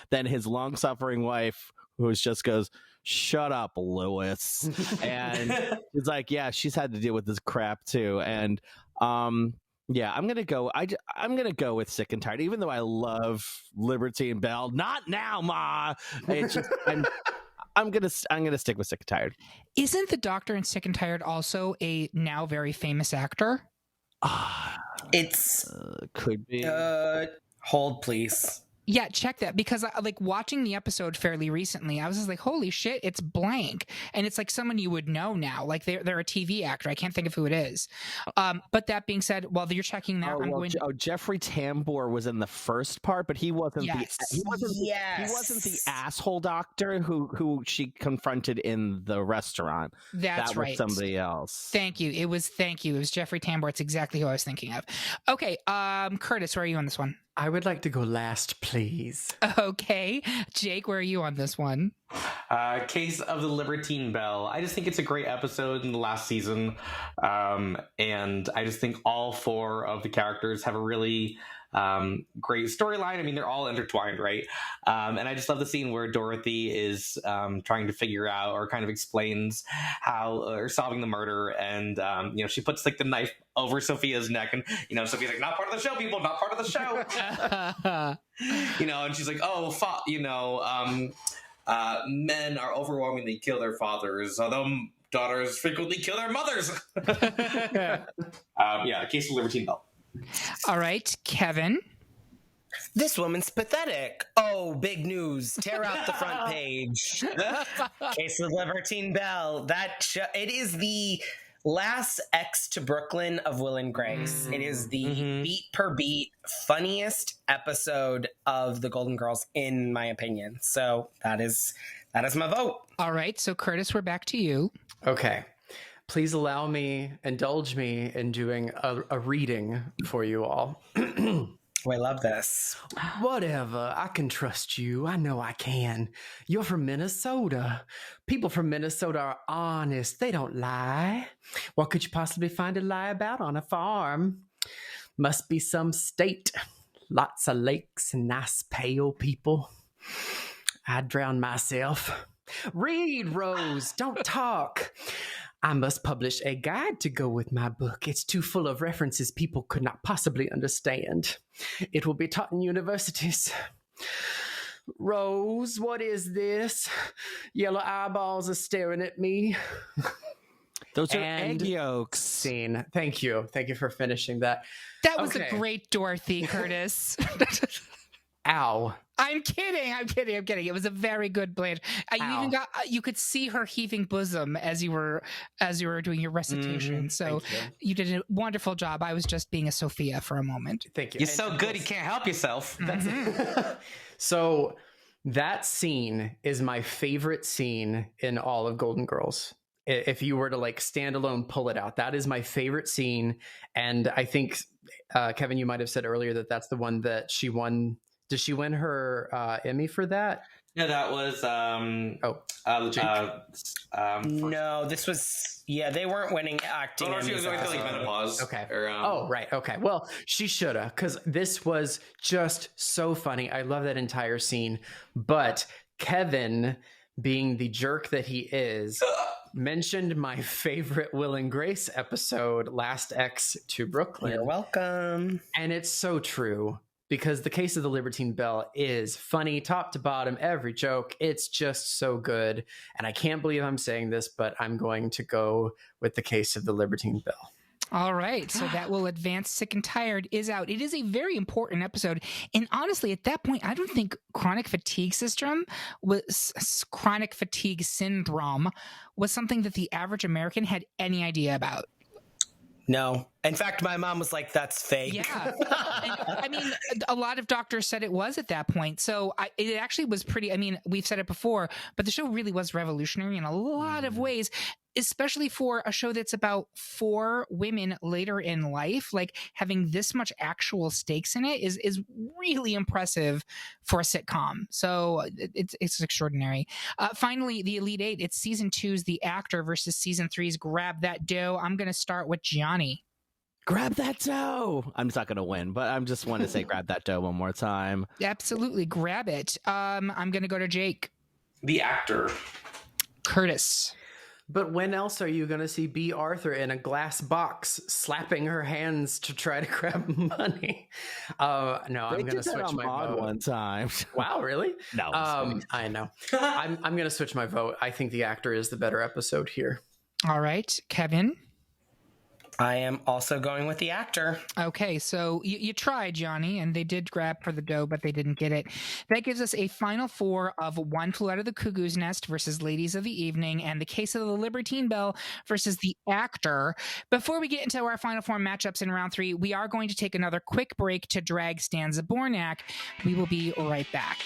then his long-suffering wife, who just goes, "Shut up, Lewis," and it's like, yeah, she's had to deal with this crap too, and yeah, I'm gonna go. I'm gonna go with Sick and Tired, even though I love Libertine Belle. Not now, Ma. It's just I'm gonna stick with Sick and Tired. Isn't the doctor in Sick and Tired also a now very famous actor? It's could be. Hold, please. Yeah, check that, because like watching the episode fairly recently, I was just like, holy shit, it's blank. And it's like someone you would know now. Like they're a TV actor. I can't think of who it is. But that being said, while you're checking that, Jeffrey Tambor was in the first part, but he wasn't he wasn't the asshole doctor who she confronted in the restaurant. That was right. Somebody else. Thank you. It was Jeffrey Tambor. It's exactly who I was thinking of. Okay, Curtis, where are you on this one? I would like to go last, please. Okay. Jake, where are you on this one? Case of the Libertine Belle. I just think it's a great episode in the last season. And I just think all 4 of the characters have a really great storyline. I mean, they're all intertwined, right? And I just love the scene where Dorothy is trying to figure out or kind of explains how or solving the murder, and she puts like the knife over Sophia's neck, and Sophia's like, not part of the show, people, not part of the show. And she's like, oh, men are overwhelmingly kill their fathers, although daughters frequently kill their mothers. Case of Libertine Belle. All right, Kevin. This woman's pathetic. Oh, big news. Tear out the front page. Case of Libertine Belle. It is the last X to Brooklyn of Will and Grace. It is the beat per beat funniest episode of the Golden Girls, in my opinion. So that is my vote. All right, so Curtis, we're back to you. Okay. Please indulge me in doing a reading for you all. Oh, I love this. Whatever, I can trust you. I know I can. You're from Minnesota. People from Minnesota are honest. They don't lie. What could you possibly find to lie about on a farm? Must be some state. Lots of lakes and nice pale people. I'd drown myself. Read, Rose. Don't talk. I must publish a guide to go with my book. It's too full of references people could not possibly understand. It will be taught in universities. Rose, what is this? Yellow eyeballs are staring at me. Those are egg yolks. Scene. Thank you. Thank you for finishing that. That was a great Dorothy, Curtis. Ow. I'm kidding. It was a very good Blanche. You could see her heaving bosom as you were doing your recitation. So you did a wonderful job. I was just being a Sophia for a moment. Thank you. You're so good, you can't help yourself. So that scene is my favorite scene in all of Golden Girls. If you were to like stand alone, pull it out, that is my favorite scene. And I think, Kevin, you might have said earlier that that's the one that she won. Did she win her Emmy for that? No, that was no, this was they weren't winning acting. Oh, no, she was going through like menopause. Okay. Or, right. Okay. Well, she shoulda, because this was just so funny. I love that entire scene. But Kevin, being the jerk that he is, mentioned my favorite Will and Grace episode, Last X to Brooklyn. You're welcome. And it's so true. Because the Case of the Libertine Belle is funny, top to bottom, every joke. It's just so good. And I can't believe I'm saying this, but I'm going to go with the Case of the Libertine Belle. All right. So that will advance. Sick and Tired is out. It is a very important episode. And honestly, at that point, I don't think chronic fatigue syndrome was something that the average American had any idea about. No. In fact, my mom was like, that's fake. Yeah. I mean, a lot of doctors said it was at that point. So it actually was pretty, we've said it before, but the show really was revolutionary in a lot of ways, especially for a show that's about 4 women later in life. Like having this much actual stakes in it is really impressive for a sitcom. So it's extraordinary. Finally, the Elite Eight, it's season 2's The Actor versus season 3's Grab That Dough. I'm going to start with Gianni. Grab that dough. I'm just not going to win, but I just want to say grab that dough one more time. Absolutely. Grab it. I'm going to go to Jake. The Actor. Curtis. But when else are you going to see B. Arthur in a glass box slapping her hands to try to grab money? No, I'm going to switch my vote. One time. Wow, really? No. I know. I'm going to switch my vote. I think The Actor is the better episode here. All right. Kevin? I am also going with The Actor. Okay, so you tried, Johnny, and they did grab for the dough, but they didn't get it. That gives us a final 4 of One Flew Out of the Cuckoo's Nest versus Ladies of the Evening, and The Case of the Libertine Belle versus The Actor. Before we get into our final 4 matchups in round 3, we are going to take another quick break to drag Stan Zabornak. We will be right back.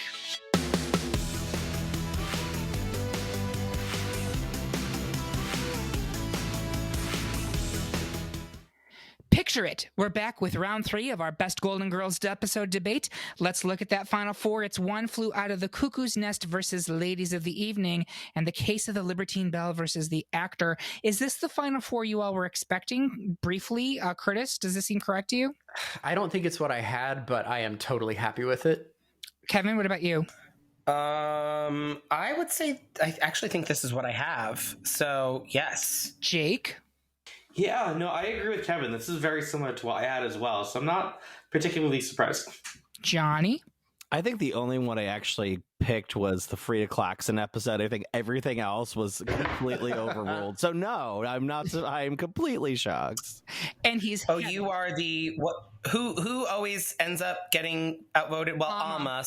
Picture it. We're back with round 3 of our Best Golden Girls episode debate. Let's look at that final 4. It's One Flew Out of the Cuckoo's Nest versus Ladies of the Evening, and The Case of the Libertine Belle versus The Actor. Is this the final 4 you all were expecting? Briefly, Curtis, does this seem correct to you? I don't think it's what I had, but I am totally happy with it. Kevin, what about you? I would say I actually think this is what I have. So, yes. Jake? Yeah, no, I agree with Kevin. This is very similar to what I had as well, so I'm not particularly surprised. Johnny? I think the only one I actually picked was the Frida Claxon episode. I think everything else was completely overruled. So no, I'm not. I'm completely shocked. And he's you are the what? Who always ends up getting outvoted? Well, Amma.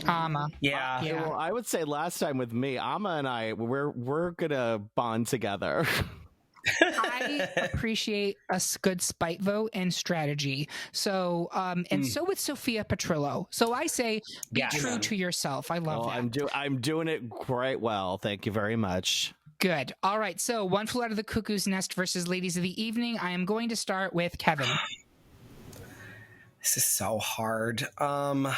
Amma. Yeah. Well, I would say last time with me, Amma and I, we're gonna bond together. I appreciate a good spite vote and strategy. So, so with Sophia Petrillo. So I say, be true to yourself. I love that. I'm doing it quite well. Thank you very much. Good. All right. So One Flew Out of the Cuckoo's Nest versus Ladies of the Evening. I am going to start with Kevin. This is so hard. I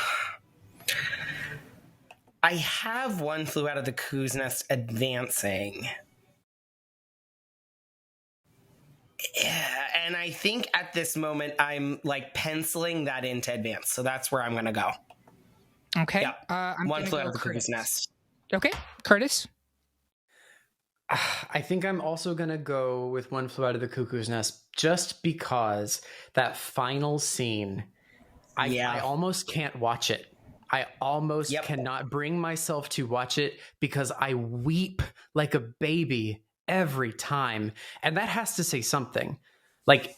have One Flew Out of the Cuckoo's Nest advancing. Yeah, and I think at this moment I'm like penciling that into advance, so that's where I'm gonna go. Okay. Yeah. One Flew Out of the Cuckoo's Nest. Okay, Curtis. I think I'm also gonna go with One Flew Out of the Cuckoo's Nest, just because that final scene, I almost can't watch it. I almost cannot bring myself to watch it because I weep like a baby every time, and that has to say something. Like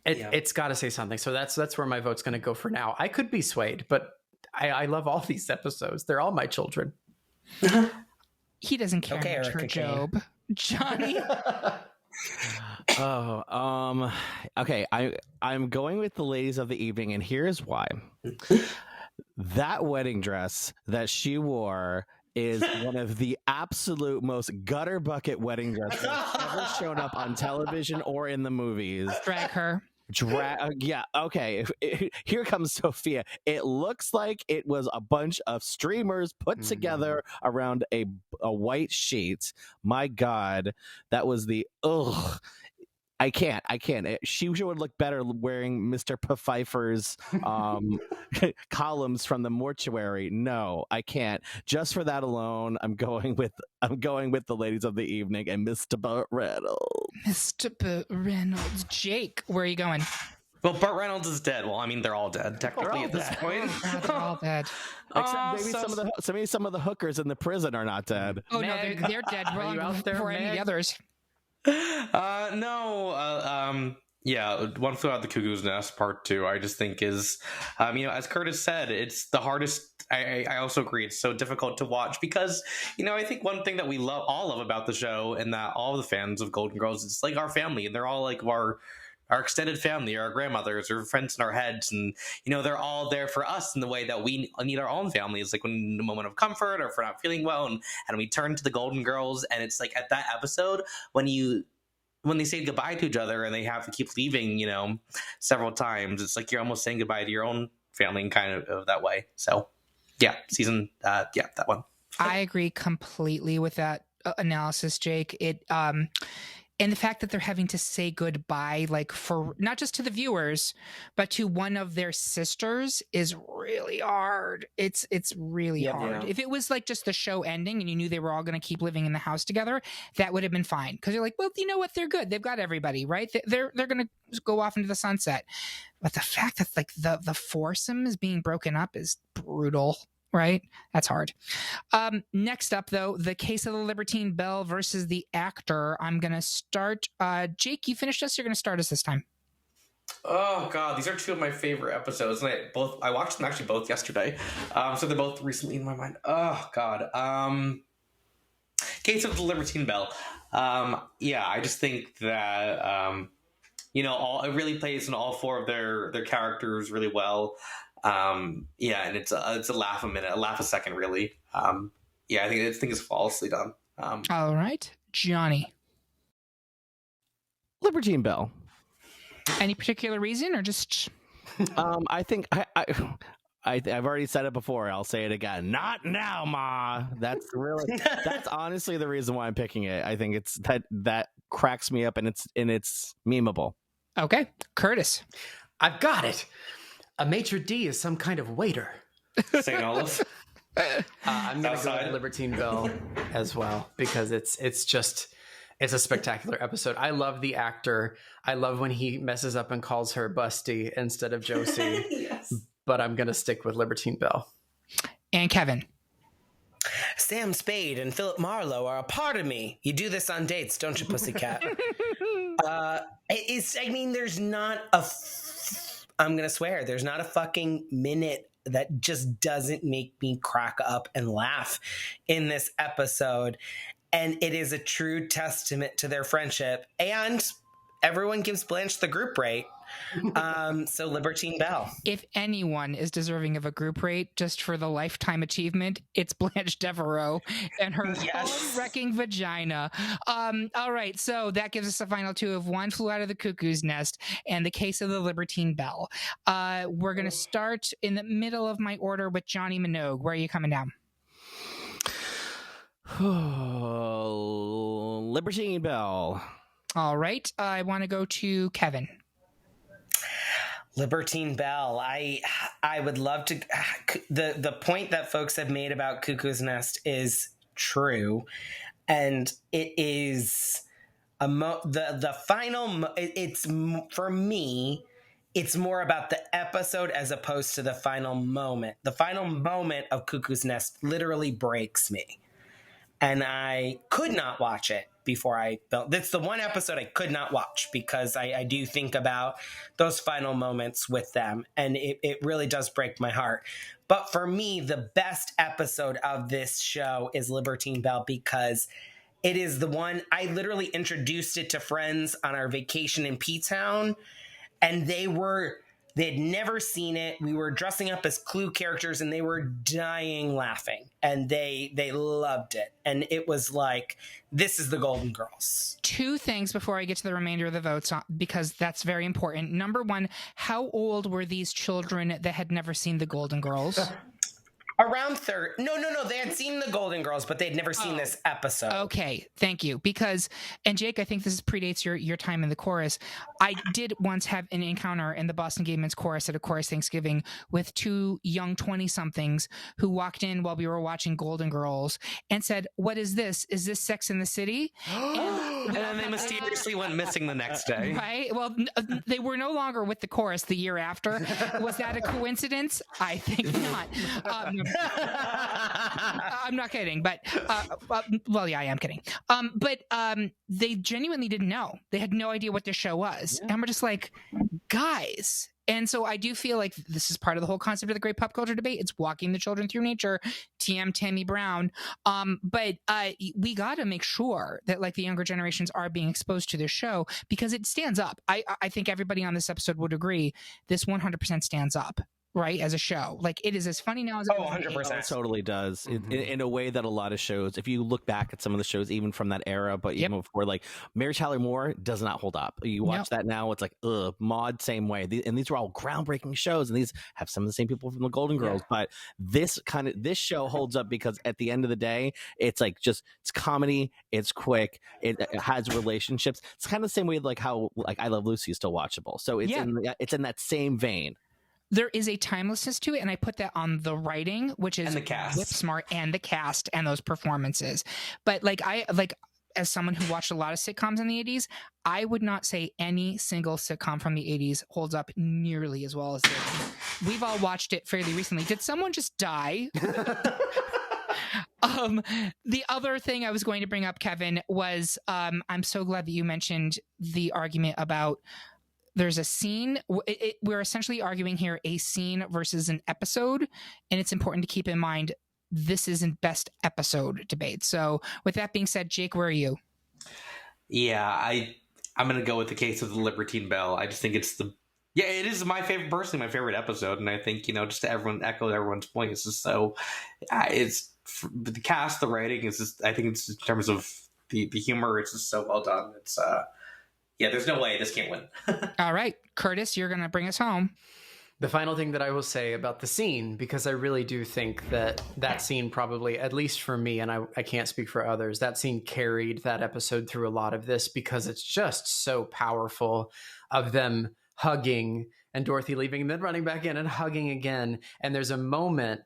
it's got to say something. So that's where my vote's going to go for now. I could be swayed, but I love all these episodes. They're all my children. He doesn't care much for Job. Johnny. Okay. I'm going with the Ladies of the Evening, and here's why. That wedding dress that she wore is one of the absolute most gutter bucket wedding dresses ever shown up on television or in the movies. Drag her. Yeah, okay. Here comes Sophia. It looks like it was a bunch of streamers put together around a white sheet. My God, that was the ugh. I can't. She would look better wearing Mr. Pfeiffer's columns from the mortuary. No, I can't. Just for that alone, I'm going with the Ladies of the Evening and Mr. Burt Reynolds. Mr. Burt Reynolds. Jake, where are you going? Well, Burt Reynolds is dead. Well, I mean, they're all dead technically at this point. God, they're all dead. Except maybe some of the hookers in the prison are not dead. Oh Meg, no, they're dead. Long out there, before any of the others. One Flew Out of the Cuckoo's Nest Part 2, I just think is, as Curtis said, it's the hardest. I also agree. It's so difficult to watch because, I think one thing that we all love about the show and that all the fans of Golden Girls, it's like our family, and they're all like our extended family, our grandmothers, or friends in our heads, and they're all there for us in the way that we need our own families, like when in a moment of comfort or if we're not feeling well, and we turn to the Golden Girls, and it's like at that episode when they say goodbye to each other and they have to keep leaving, several times, it's like you're almost saying goodbye to your own family in kind of that way. So that one. I agree completely with that analysis, Jake. It and the fact that they're having to say goodbye, like for not just to the viewers, but to one of their sisters is really hard. It's really hard. Yeah. If it was like just the show ending and you knew they were all going to keep living in the house together, that would have been fine. Because you're like, well, you know what? They're good. They've got everybody, right? They're going to go off into the sunset. But the fact that like the foursome is being broken up is brutal. Right? That's hard. Next up, though, The Case of the Libertine Belle versus The Actor. I'm going to start. Jake, you finished us. You're going to start us this time. Oh, God. These are two of my favorite episodes. And I watched them actually both yesterday. So they're both recently in my mind. Oh, God. Case of the Libertine Belle. I just think that, it really plays in all four of their characters really well. And it's a laugh a second, really. I think it's flawlessly done. All right, Johnny. Libertine Belle. Any particular reason, or just I think I've already said it before. I'll say it again. Not now, Ma. That's honestly the reason why I'm picking it. I think it's that cracks me up, and it's memeable. okay? Curtis. I've got it. A maitre d' is some kind of waiter. St. Olaf. I'm gonna go Outside. with Libertine Bell as well, because it's a spectacular episode. I love the actor. I love when he messes up and calls her Busty instead of Josie. Yes. But I'm gonna stick with Libertine Bell. And Kevin. Sam Spade and Philip Marlowe are a part of me. You do this on dates, don't you, pussycat? There's not I'm going to swear, there's not a fucking minute that just doesn't make me crack up and laugh in this episode. And it is a true testament to their friendship. And everyone gives Blanche the group rate. So Libertine Bell. If anyone is deserving of a group rate just for the lifetime achievement, it's Blanche Devereaux and her wrecking vagina. All right, so that gives us a final two of One Flew Out of the Cuckoo's Nest and The Case of the Libertine Bell. We're going to start in the middle of my order with Johnny Minogue. Where are you coming down? Libertine Bell. All right, I want to go to Kevin. Libertine Bell. I would love to. The point that folks have made about Cuckoo's Nest is true, and it is the final. It's for me. It's more about the episode as opposed to the final moment. The final moment of Cuckoo's Nest literally breaks me, and I could not watch it before I felt. That's the one episode I could not watch because I do think about those final moments with them, and it really does break my heart. But for me, the best episode of this show is Libertine Bell because it is the one I literally introduced it to friends on our vacation in P-Town, and they had never seen it. We were dressing up as Clue characters and they were dying laughing, and they loved it. And it was like, this is the Golden Girls. Two things before I get to the remainder of the votes, because that's very important. Number one, how old were these children that had never seen the Golden Girls? Around 30. No. They had seen the Golden Girls, but they'd never seen this episode. Okay, thank you. Because, and Jake, I think this predates your time in the chorus. I did once have an encounter in the Boston Gay Men's Chorus at a chorus Thanksgiving with two young 20-somethings who walked in while we were watching Golden Girls and said, "What is this? Is this Sex in the City?" And then they mysteriously went missing the next day. Right? Well, they were no longer with the chorus the year after. Was that a coincidence? I think not. I'm not kidding, but well, yeah, I am kidding. But they genuinely didn't know. They had no idea what this show was, and we're just like, guys. And so I do feel like this is part of the whole concept of the great pop culture debate. It's walking the children through nature. TM Tammy Brown. But we got to make sure that like the younger generations are being exposed to this show because it stands up. I think everybody on this episode would agree. This 100% stands up. Right, as a show, like it is as funny now as it 100%. It totally does. In a way that a lot of shows, if you look back at some of the shows even from that era, but even before, like Mary Tyler Moore does not hold up. You watch that now, it's like Maude, same way. And these were all groundbreaking shows, and these have some of the same people from the Golden Girls, but this show holds up because at the end of the day, it's like it's comedy, it's quick, it has relationships. It's kind of the same way like how like I Love Lucy is still watchable. So it's in that same vein. There is a timelessness to it, and I put that on the writing, which is And the cast. Whip Smart and the cast and those performances. But as someone who watched a lot of sitcoms in the 80s, I would not say any single sitcom from the 80s holds up nearly as well as this. We've all watched it fairly recently. Did someone just die? The other thing I was going to bring up, Kevin, was I'm so glad that you mentioned the argument about there's a scene. We're essentially arguing here a scene versus an episode, and it's important to keep in mind this isn't best episode debate. So with that being said, Jake, where are you? Yeah, I'm going to go with The Case of the Libertine Bell. I just think it is my favorite, personally my favorite episode, and I think, just to echo everyone's point, it's just so, it's the cast, the writing is just, I think it's in terms of the humor, it's just so well done. It's Yeah, there's no way this can't win. All right, Curtis, you're going to bring us home. The final thing that I will say about the scene, because I really do think that that scene probably, at least for me, and I can't speak for others, that scene carried that episode through a lot of this because it's just so powerful of them hugging and Dorothy leaving and then running back in and hugging again. And there's a moment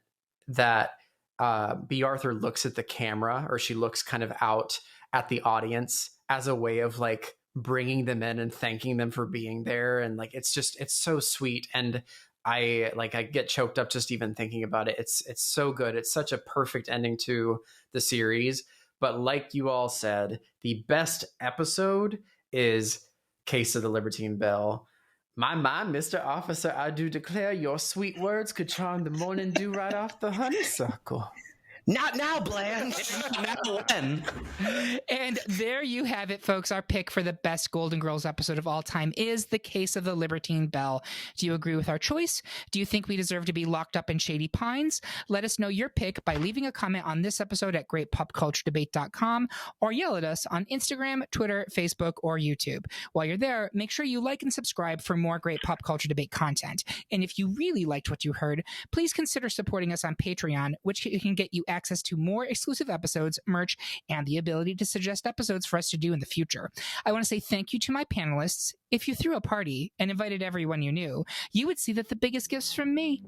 that B. Arthur looks at the camera, or she looks kind of out at the audience as a way of like bringing them in and thanking them for being there. And like, it's so sweet. And I get choked up just even thinking about it. It's so good. It's such a perfect ending to the series. But like you all said, the best episode is Case of the Libertine Belle. My, Mr. Officer, I do declare your sweet words could charm the morning dew right off the honeysuckle. Not now, Blanche. Not when. And there you have it, folks. Our pick for the best Golden Girls episode of all time is The Case of the Libertine Belle. Do you agree with our choice? Do you think we deserve to be locked up in Shady Pines? Let us know your pick by leaving a comment on this episode at greatpopculturedebate.com or yell at us on Instagram, Twitter, Facebook, or YouTube. While you're there, make sure you like and subscribe for more Great Pop Culture Debate content. And if you really liked what you heard, please consider supporting us on Patreon, which can get you access to more exclusive episodes, merch, and the ability to suggest episodes for us to do in the future. I want to say thank you to my panelists. If you threw a party and invited everyone you knew, you would see that the biggest gifts from me.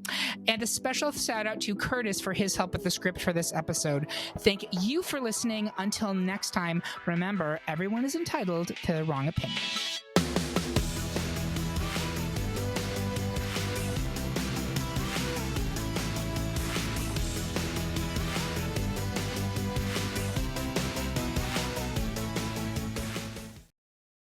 And a special shout out to Curtis for his help with the script for this episode. Thank you for listening. Until next time, remember, everyone is entitled to their wrong opinion.